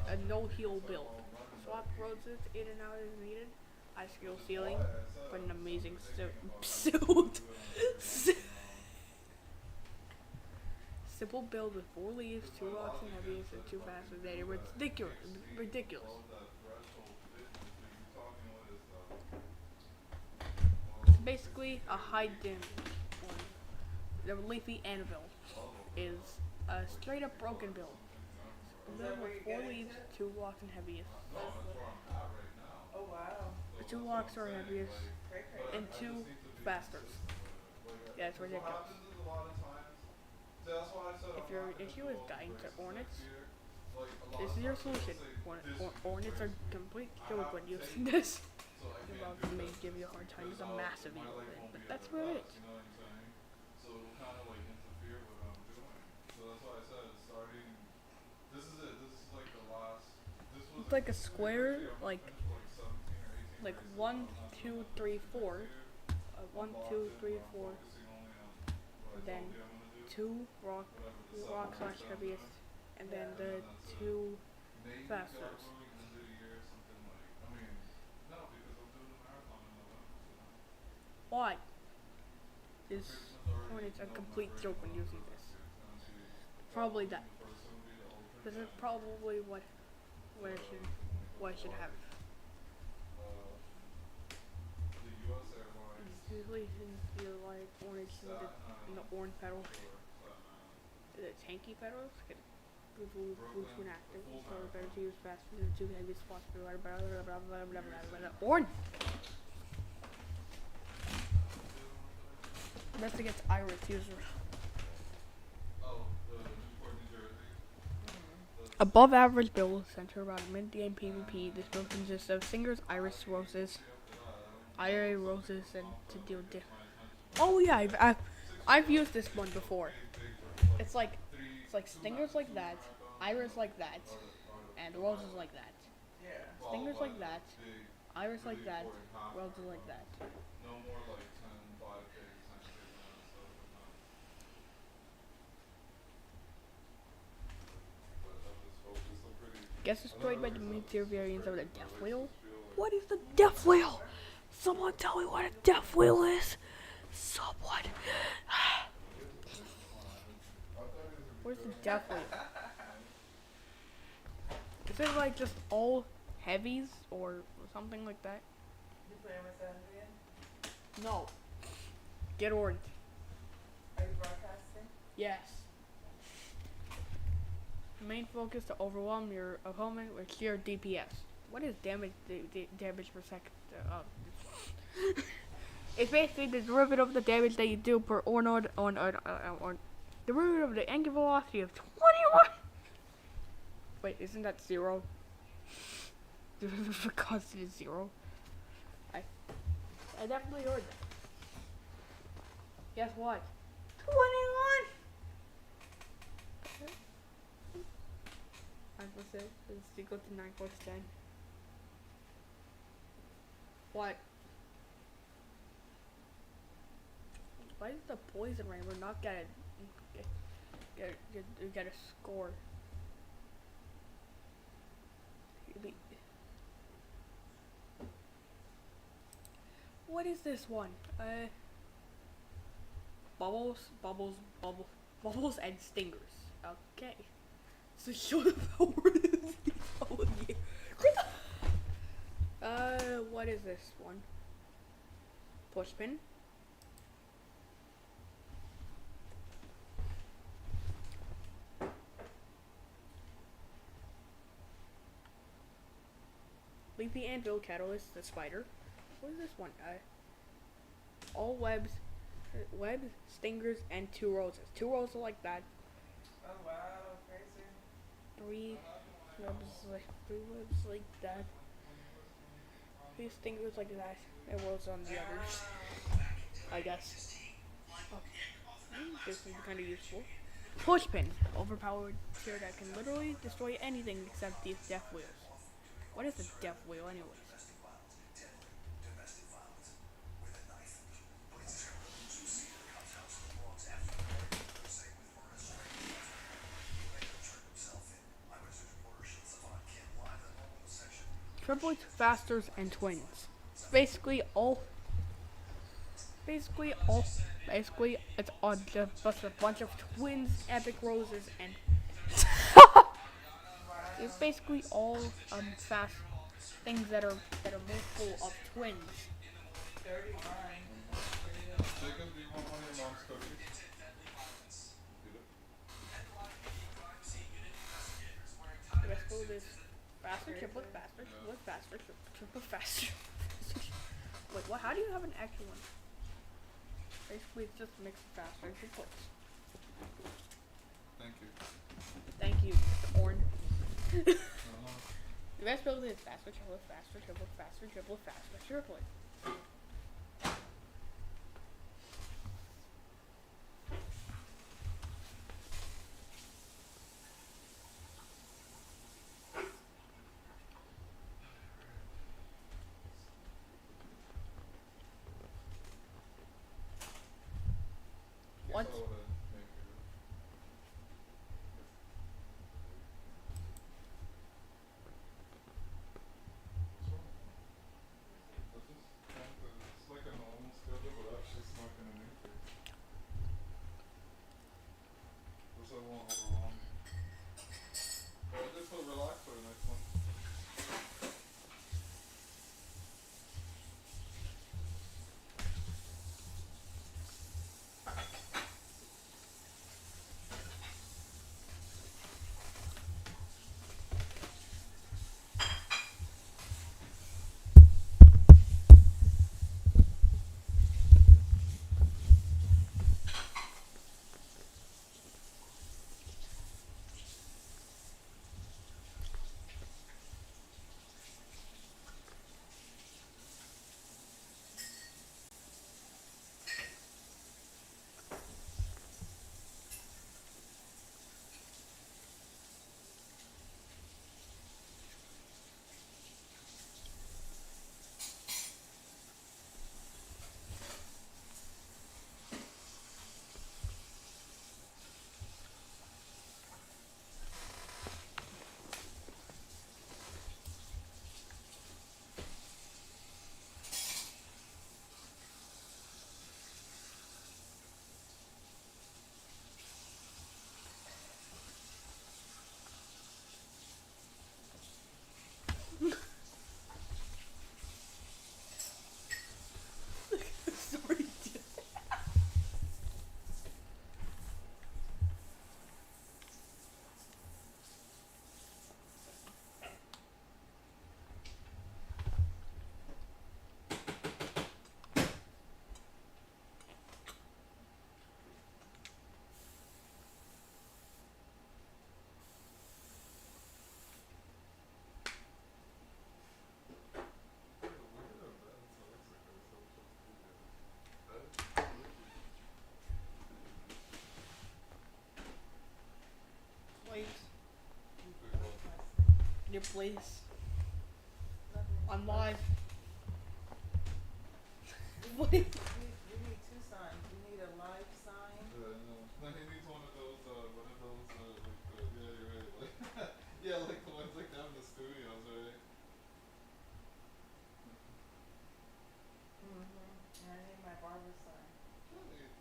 A no-heal build. Swap roses in and out as needed. High skill ceiling, but an amazing suit. Simple build with 4 leaves, 2 rocks and heavies, and 2 fastest data. Ridiculous. Ridiculous. It's basically a high damage one. The leafy anvil is a straight up broken build. A build with 4 leaves, 2 rocks and heaviest. Oh wow. The 2 rocks are heaviest, Great, great. and 2 fasters. Yeah, it's ridiculous. If your issue is dying to Ornits, this is your solution. Ornits are complete joke when using this. The rock may give you a hard time with a massive evil thing, but that's about it. So it will kind of like interfere with what I'm doing. So that's why I said starting. This is it. This is like the last. This was It's like a square, like like 17 or 18 like races. 1, 2, 3, 4. 1, 2, 3, 4. Then 2 rock slash heaviest, and then the 2 fasters. Why is Hornets a complete joke when using this? Probably that. This is probably what I should have. Usually you like orange in the orange pedal. The tanky pedals can boost when active. So better to use faster than 2 heavy spots. Orange! Best against Iris users. Above average build center around mid game PvP. This build consists of Singers, Iris Roses, IRA Roses, and to deal oh yeah, I've used this one before. It's like Stingers like that, Iris like that, and Roses like that. Stingers like that, Iris like that, Roses like that. No more like 10, 5 pigs, 10 pigs and stuff like that. But I was focused on pretty. Gets destroyed by the mid-tier variants of the Death Wheel. What is the Death Wheel? Someone tell me what a Death Wheel is. Someone. Where's the Death Wheel? Is it like just all heavies or something like that? You playing with that again? No. Get orange. Are you broadcasting? Yes. Main focus to overwhelm your opponent with sheer DPS. What is damage damage per second? It's basically the derivative of the damage that you do per derivative of the angular velocity of 21. Wait, isn't that 0? The constant is 0. I definitely heard that. Guess what? 21. 9 plus 6 is equal to 9 plus 10. What? Why did the poison rainbow not get a score? What is this one? Bubbles and stingers. Okay. So show the power of the power here. What is this one? Pushpin. Leafy Anvil Catalyst, the spider. What is this one? All webs, stingers, and 2 roses. 2 roses like that. Oh wow, crazy. 3 webs like that. 3 stingers like that, and roses on the others. I guess. Oh, this is kind of useful. Pushpin, overpowered tier that can literally destroy anything except these death wheels. What is a death wheel, anyways? Triplets, fasters, and twins. Basically it's all just a bunch of twins, epic roses, and it's basically all fast things that are multiple of twins. 31. Jacob, do you want one of your mom's cookies? The rest of this faster, triple faster, triple faster. Wait, what? How do you have an extra one? Basically, it's just mixed faster triplets. Thank you. Thank you, Mr. Orn. The best build is faster, triple, faster, triplet. What? It's like a normal schedule, but actually it's not gonna increase. That's why I won't overwhelm me. But I did put relax for the next one. Sorry. Wait, your place. I'm live. What? You need two signs. You need a life sign. Yeah, I know. No, he needs one of those, yeah, you're right. Like, yeah, like the ones like they have in the studios, right? And I need my barber sign. Really?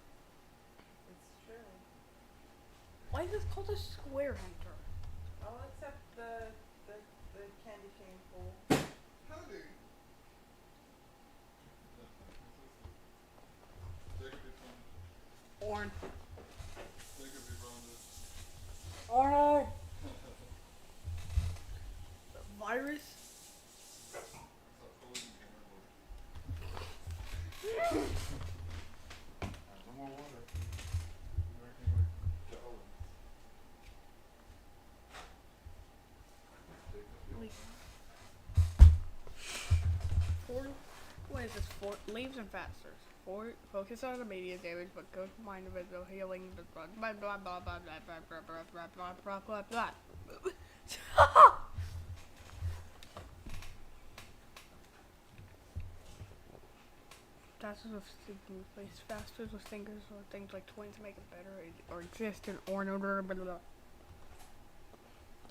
It's true. Why is this called a square hunter? Oh, except the candy cane pool. Honey. Jacoby found it. Orange. Jacoby found it. Arnold. Virus. Stop calling me Arnold. No more water. You're drinking like gallons. Jacob, you Wait. alright? What is this? Leaves and fasters. Focus on immediate damage, but go to mind of it, though healing. Blah blah blah blah blah blah blah blah blah blah blah blah blah. Fasters with stingers, replace fasters with stingers, or things like twins make it better, or just an order. Blah blah blah.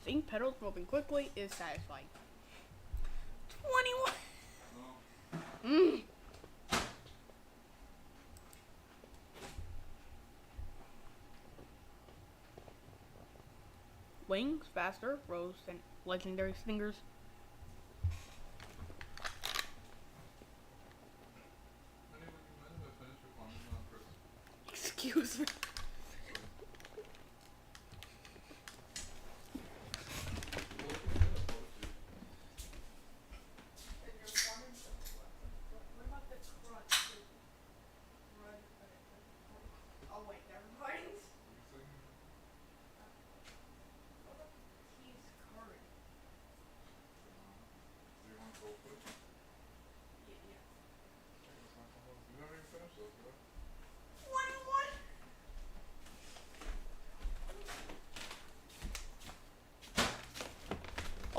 Seeing petals moving quickly is satisfying. 21. No. Wings, faster, rose, and legendary stingers. Honey, would you mind if I finish your Parmesan crisp? Excuse me. Well, if you did, I'll post you. And your farming What about the crunch? Oh wait, never mind. What are you saying? He's current. Do you want to go quick? Yeah. Okay, let's not come over. You haven't even finished those, bro. 21.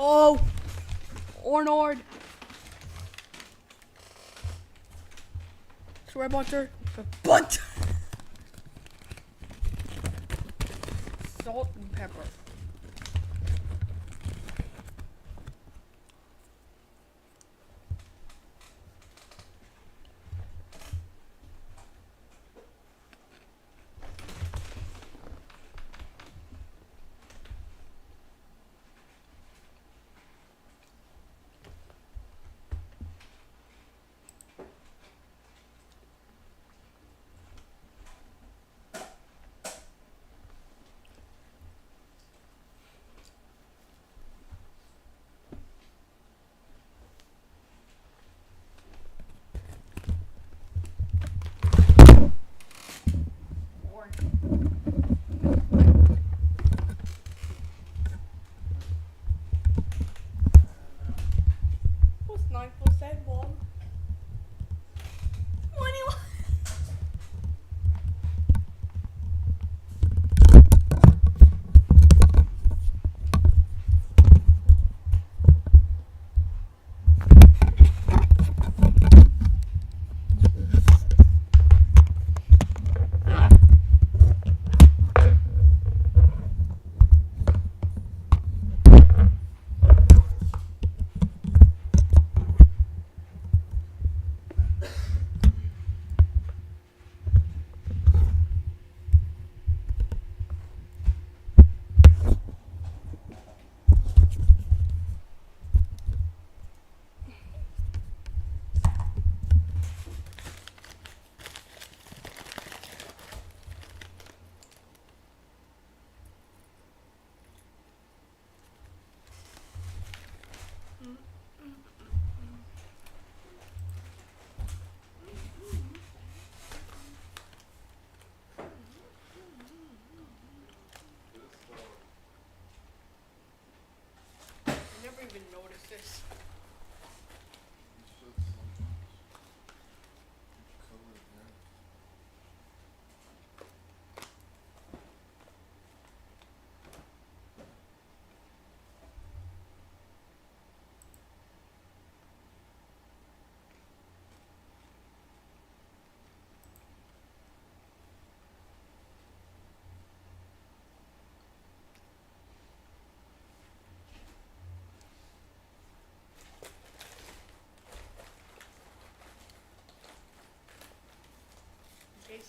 Oh, Ornord. Swear butter. Butter. Salt and pepper. What's 9%, Mom? 21. This I never even noticed this. you should so much. You should cover it, yeah.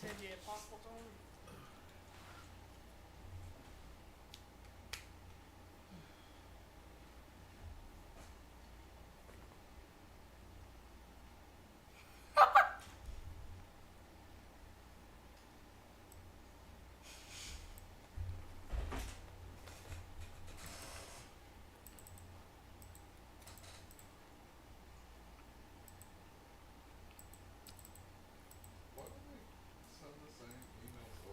said the impossible to him. Why do they send the same emails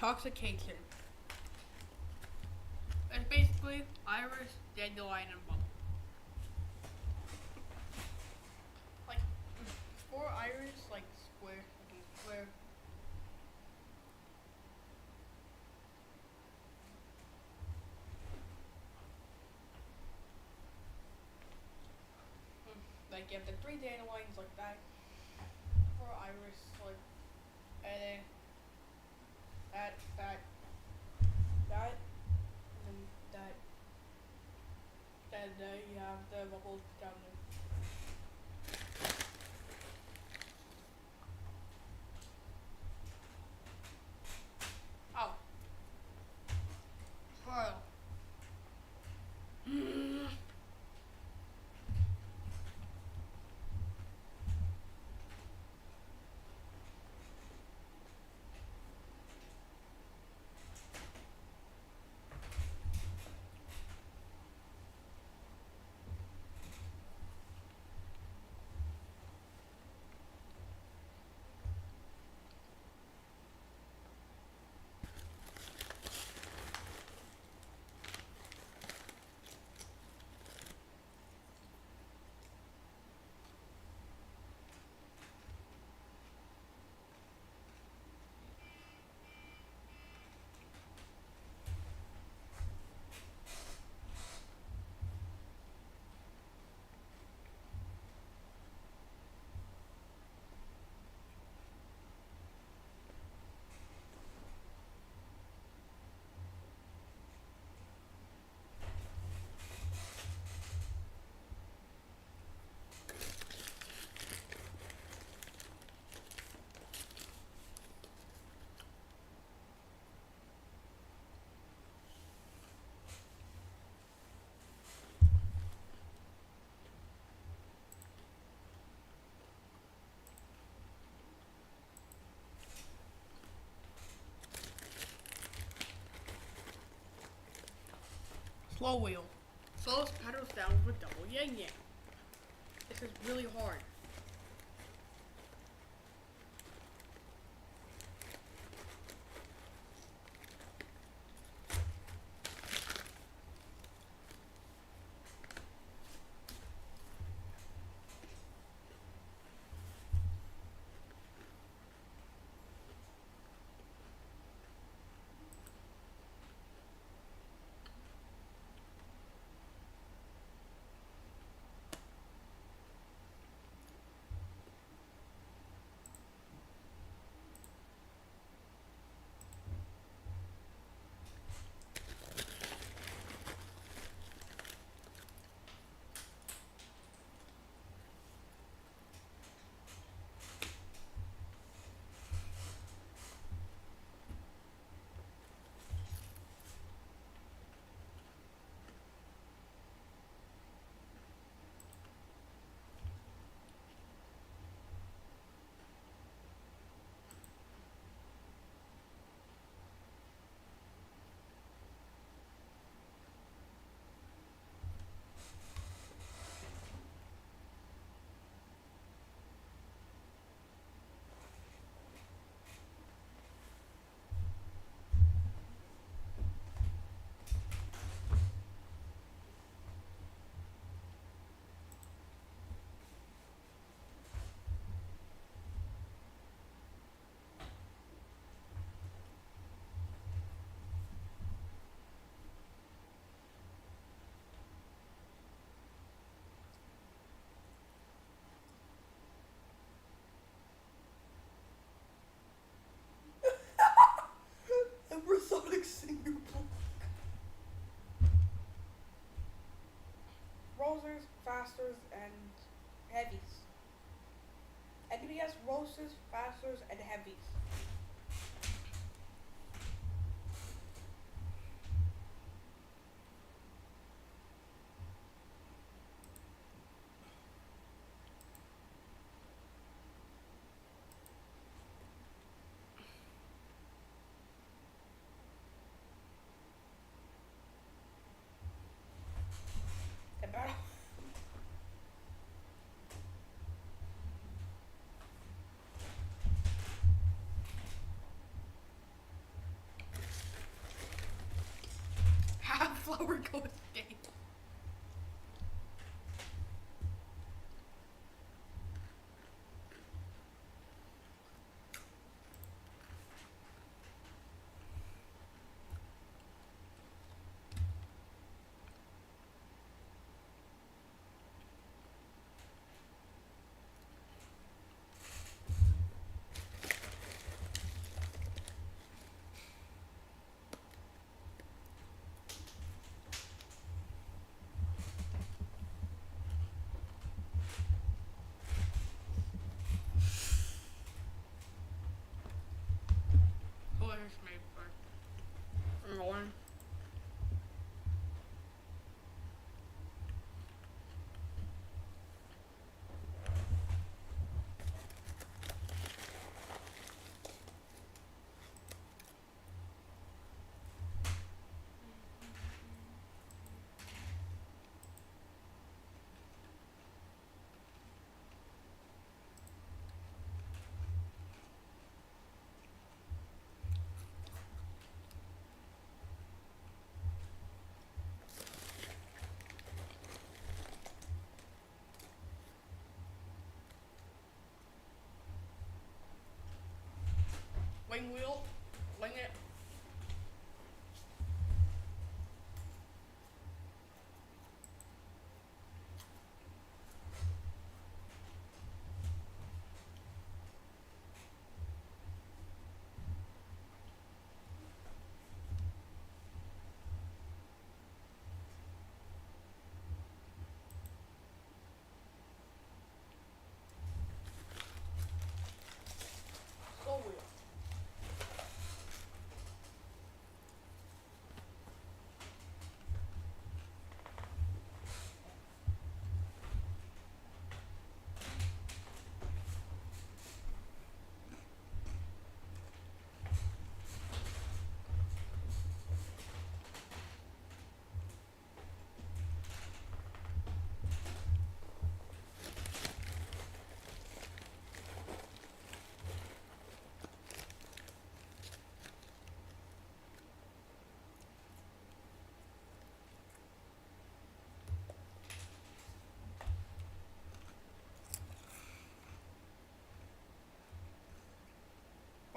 Intoxication. It's basically iris, dandelion, and bubble. Like, for iris, like square, okay, square. Like, you have the three dandelions like that. For iris, like, and then that, and then that. And you have the bubbles down there. Oh. Pearl. Slow wheel. Slowest pedals down with double yang yang. This is really hard. Episodic single block. Rosers, fasters, and heavies. Anybody has rosers, fasters, and heavies? The battle. flower go escape. What is made for? Lauren. Wing wheel. Wing it. Soul wheel.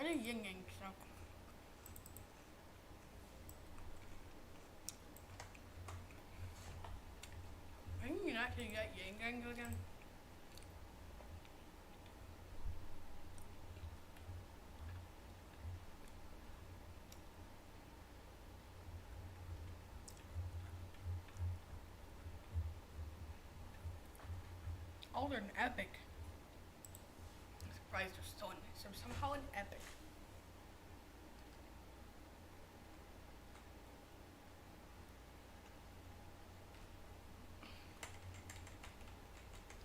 What are yin yang stuff? I think you can actually get yin yang again. Oh, they're an epic. I'm surprised they're still in this. They're somehow an epic.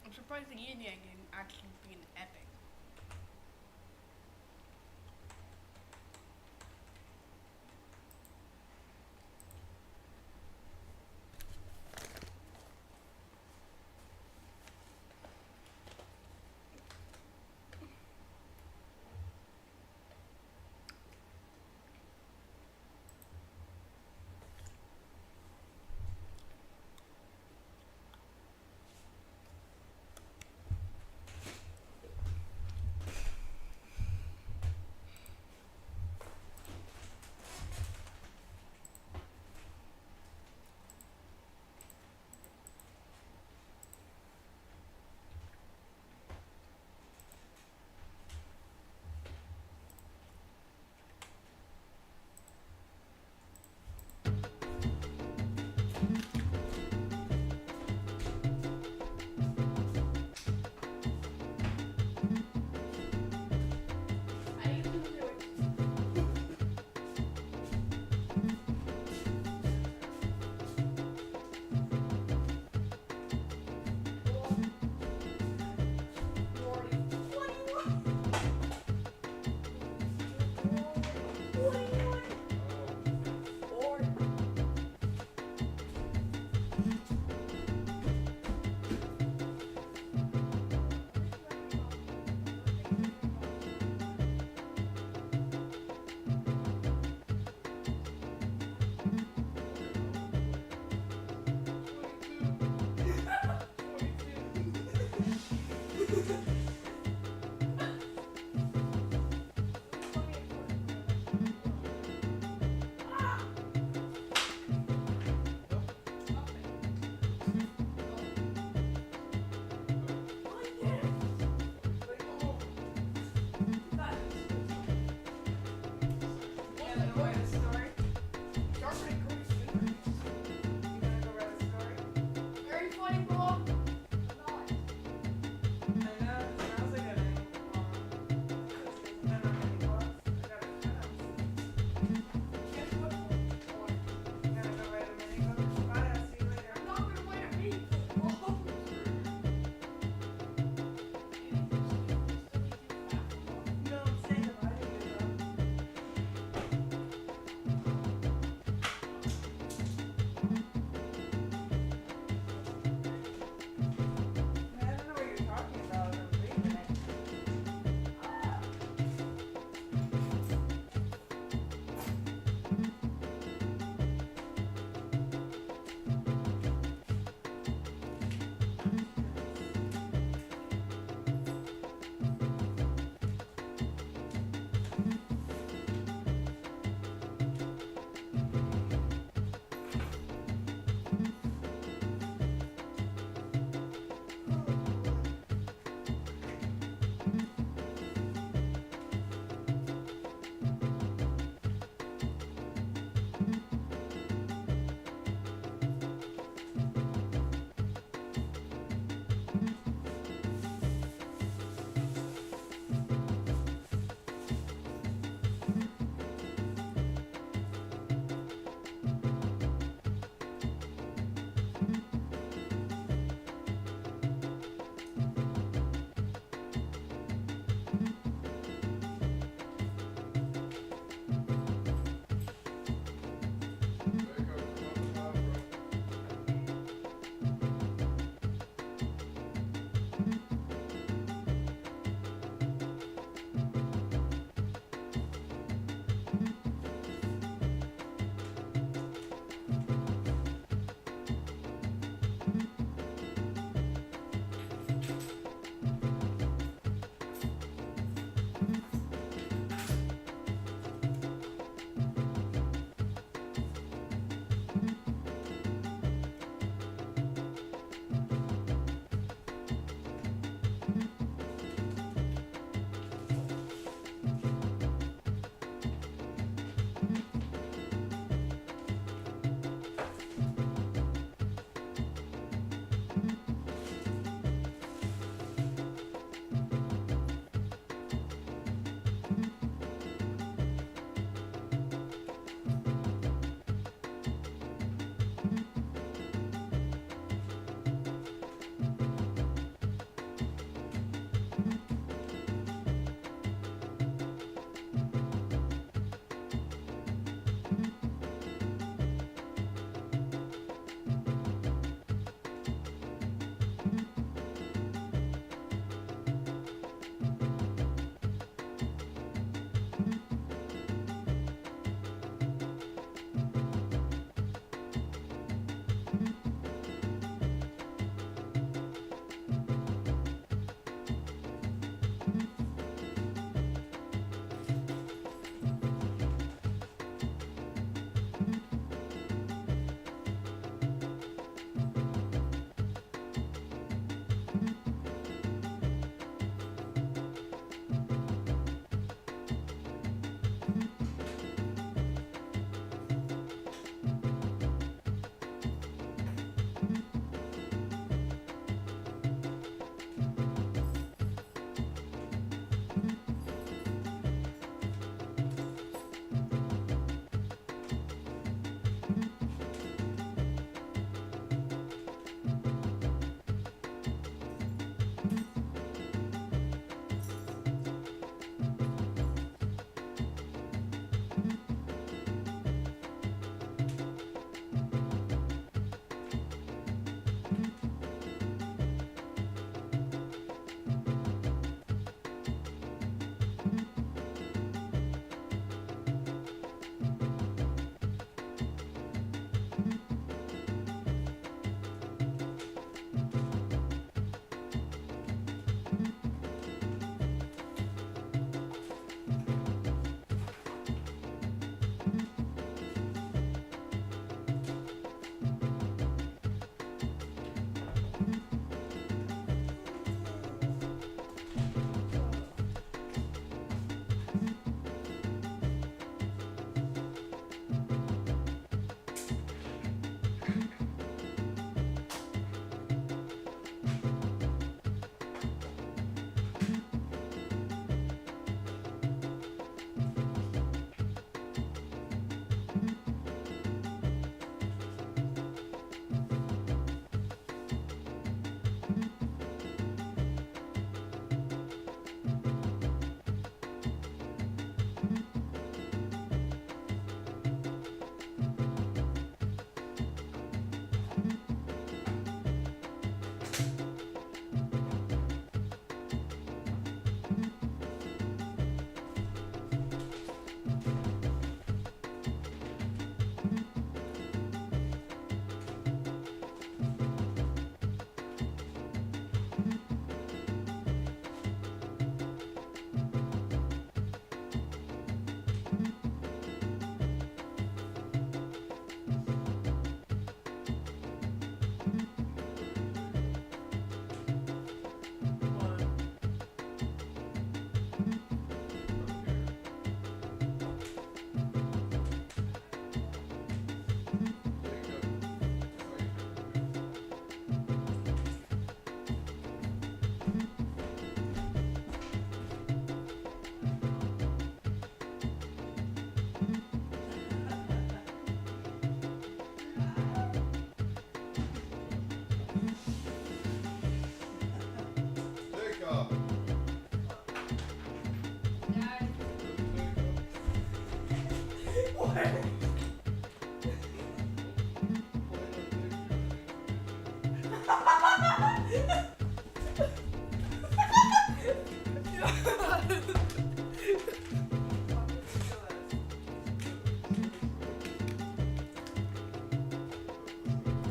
I'm surprised the yin yang can actually be an epic.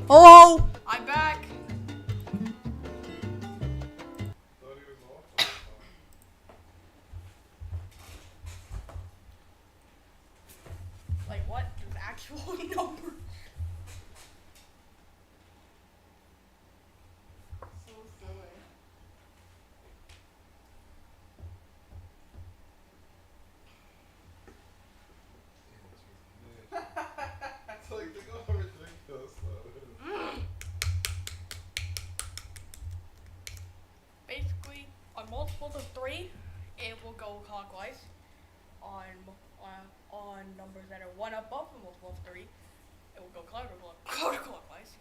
Hello? I'm back. Thought he was off all the time. Like what? There's actual numbers. So silly. It's like, think of how ridiculous that is. Basically, on multiples of 3, it will go clockwise. On numbers that are 1 above the multiple of 3, it will go counterclockwise.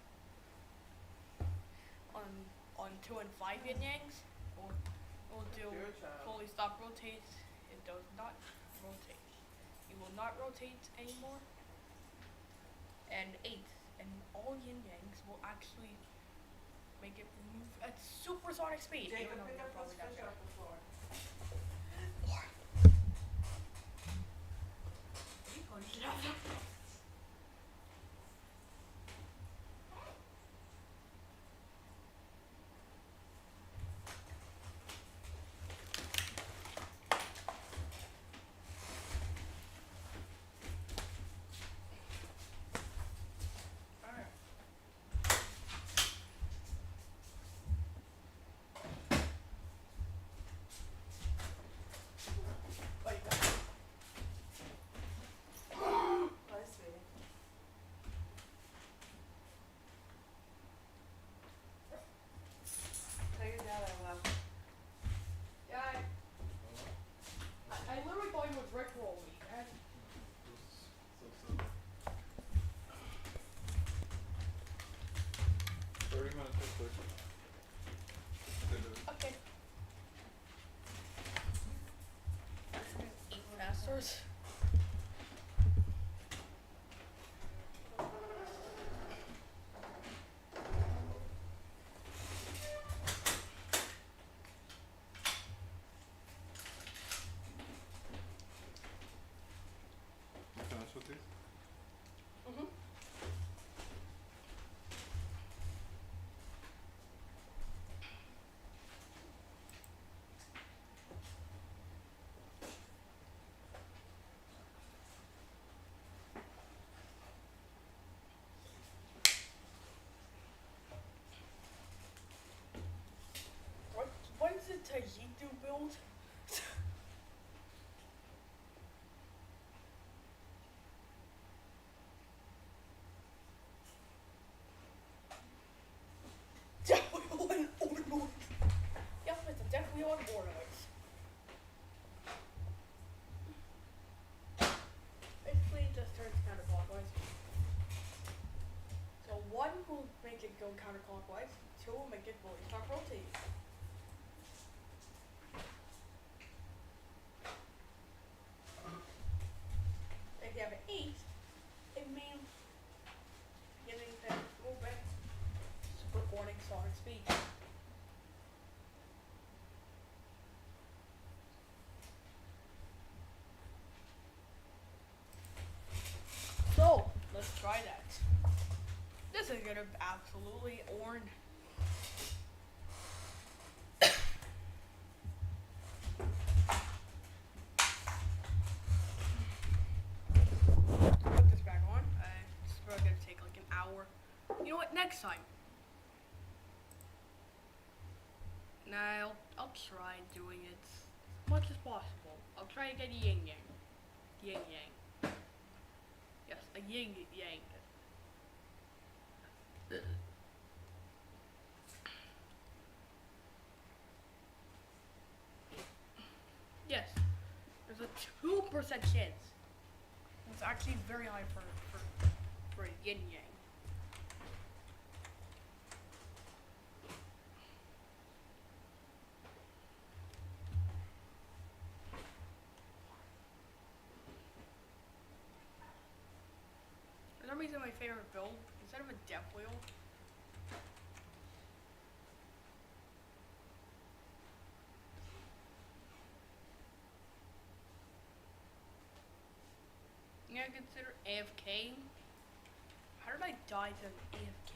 On 2 and 5 yin yangs, we'll do Dear child. fully stop rotates. It does not rotate. It will not rotate anymore. And 8 and all yin yangs will actually make it move at supersonic speed. Jacob, even though pick they're up those probably not fish gonna. off the floor. You punched it out. Alright. Wait, Hi, sweetie. Tell your dad I left. yeah, I literally thought he was Rickroll me. And So silly. 30 minutes real quick. okay. Eat masters. You finished with these? Mhm. What is it Tajitu build? Definitely on Ornoids. Yep, it's definitely on Ornoids. Basically, it just turns counterclockwise. So 1 will make it go counterclockwise, 2 will make it fully stop rotating. If you have an 8, it means getting that movement recording sonic speed. So, let's try that. This is gonna absolutely orange. Put this back on. It's probably gonna take like an hour. You know what? Next time. Nah, I'll try doing it as much as possible. I'll try to get a yin yang. Yin yang. Yes, a yin yang. Yes, there's a 2% chance. It's actually very high for yin yang. my favorite build. Instead of a death wheel, I'm gonna consider AFK. How did I die to an AFK?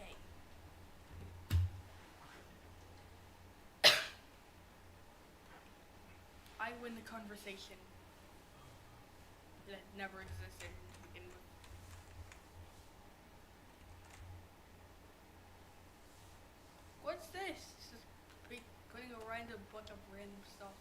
I win the conversation that never existed to begin with. What's this? It's just putting a random bunch of random stuff.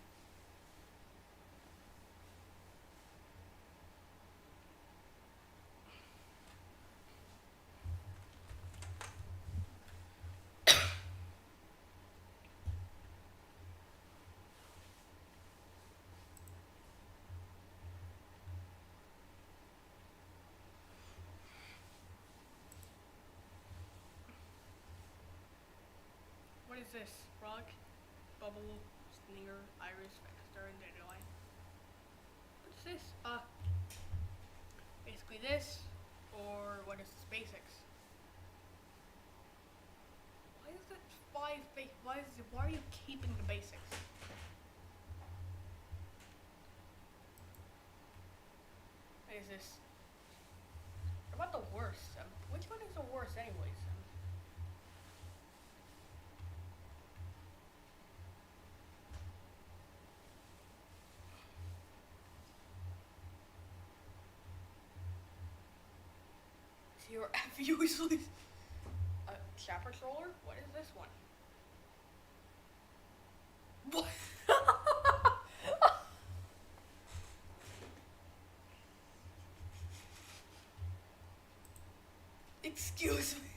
What is this? Rock, bubble, stinger, iris, vector, and dandelion. What's this? Basically this, or what is this? Basics. Why is it why are you keeping the basics? What is this? What about the worst? Which one is the worst anyways? Your F usually. Chapter stroller? What is this one? What? Excuse me.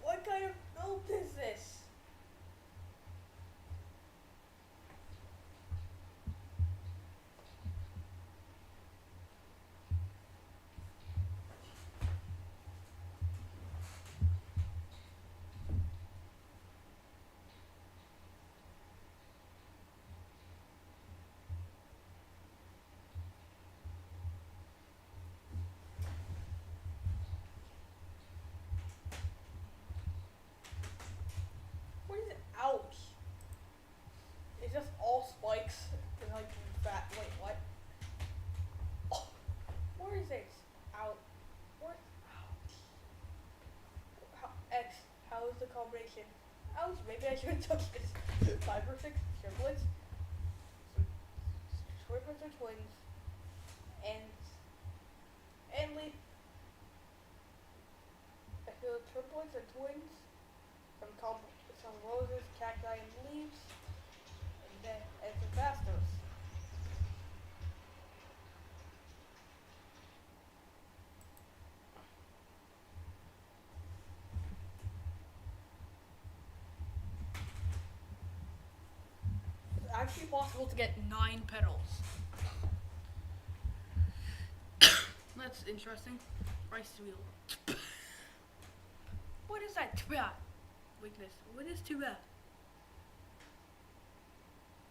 What kind of build is this? What is it? Ouch. It's just all spikes and like fat. Wait, what? Oh, where is this? Out. What? Ouch. X. How is the combination? Ouch. Maybe I shouldn't touch this. 5 or 6 triplets. Triplets or twins. And leaf. I feel triplets and twins. Some roses, cacti, and leaves, and some pastors. It's actually possible to get 9 petals. That's interesting. Rice wheel. What is that? Weakness. What is too bad?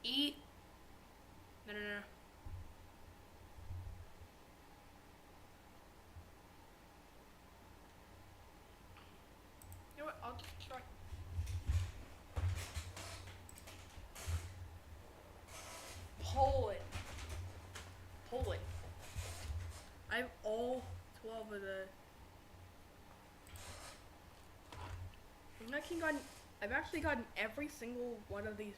E. No. You know what? I'll just try. Pull it. I have all 12 of the. I've actually gotten every single one of these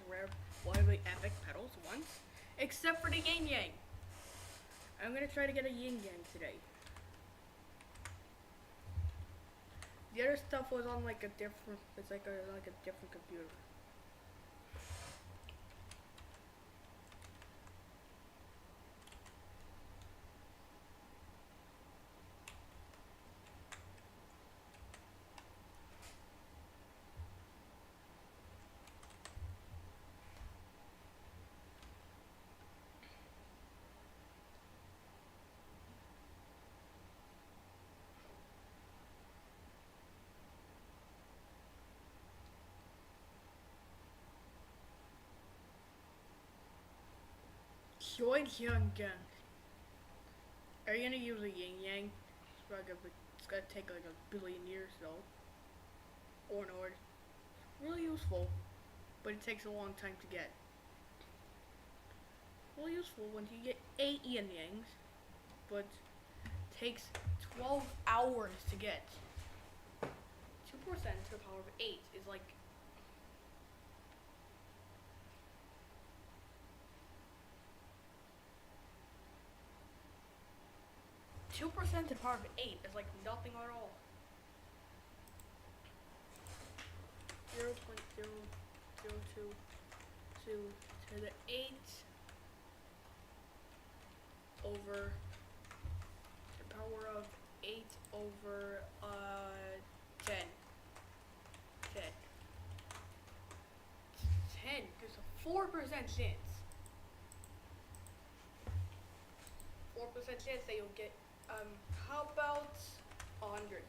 one of the epic petals once, except for the yin yang. I'm gonna try to get a yin yang today. The other stuff was on like a different. It's like a different computer. Join Young Gun. Are you gonna use a yin yang? It's gonna take like a billion years though. Or Nord. Really useful, but it takes a long time to get. Really useful when you get 8 yin yangs, but takes 12 hours to get. 2% to the power of 8 is like 2% to the power of 8 is like nothing at all. 0.0022 to the 8 over the power of 8 over 10. 10. There's a 4% chance. 4% chance that you'll get, how about 100?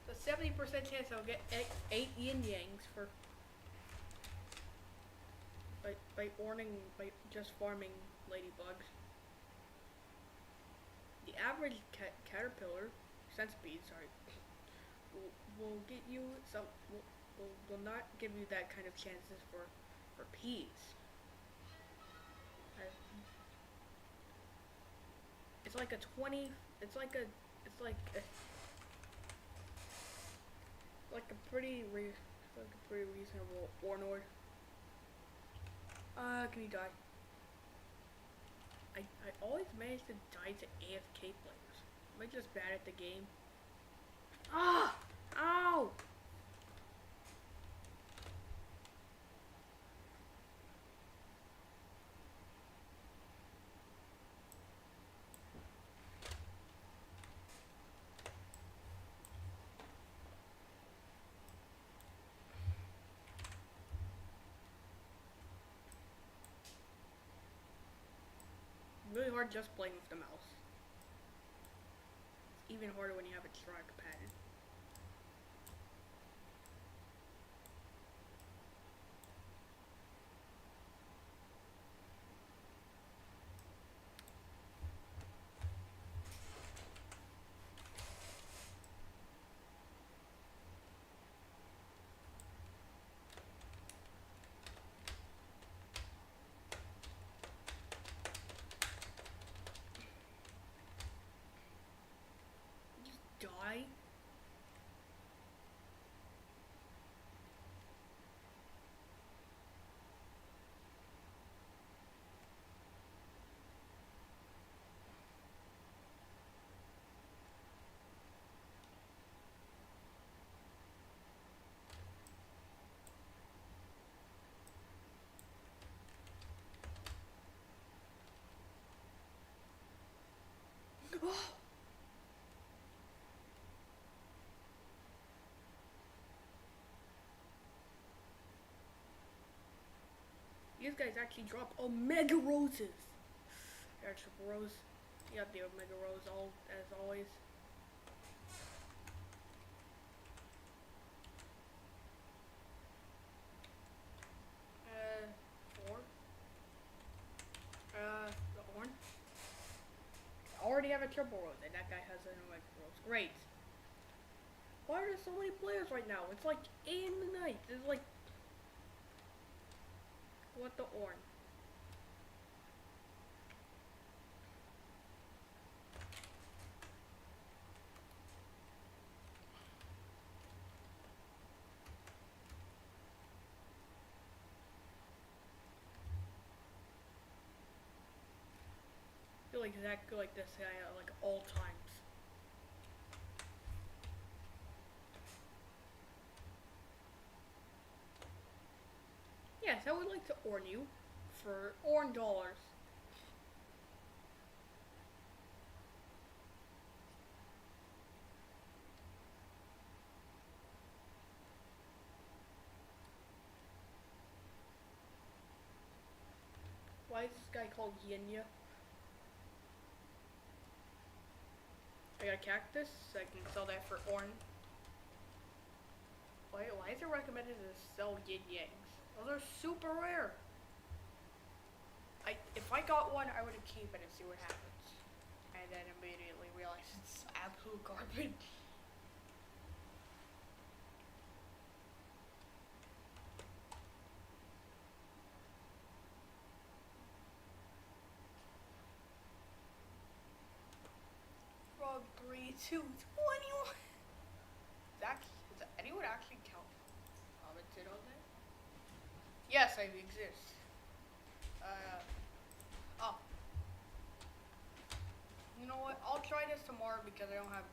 So 70% chance I'll get 8 yin yangs for by just farming ladybugs. The average caterpillar, centipede, sorry, will get you some. Will not give you that kind of chances for peas. It's like a 20. It's like a pretty reasonable Ornord. Can you die? I always manage to die to AFK players. Am I just bad at the game? Ah! Ow! Really hard just playing with the mouse. It's even harder when you have a trackpad. Die? These guys actually drop Omega Roses. Triple Rose. You got the Omega Rose as always. Four. The horn. I already have a Triple Rose, and that guy has an Omega Rose. Great. Why are there so many players right now? It's like 8 in the night. There's like what the horn? I feel exactly like this guy at like all times. Yes, I would like to orn you for orn dollars. Why is this guy called Yinya? I got a cactus, so I can sell that for orn. Why is it recommended to sell yin yangs? Those are super rare. if I got one, I would keep it and see what happens. And then immediately realize it's absolute garbage. Frog 3, 2, 21. Does anyone actually commented on that? Yes, I exist. Oh. You know what? I'll try this tomorrow because I don't have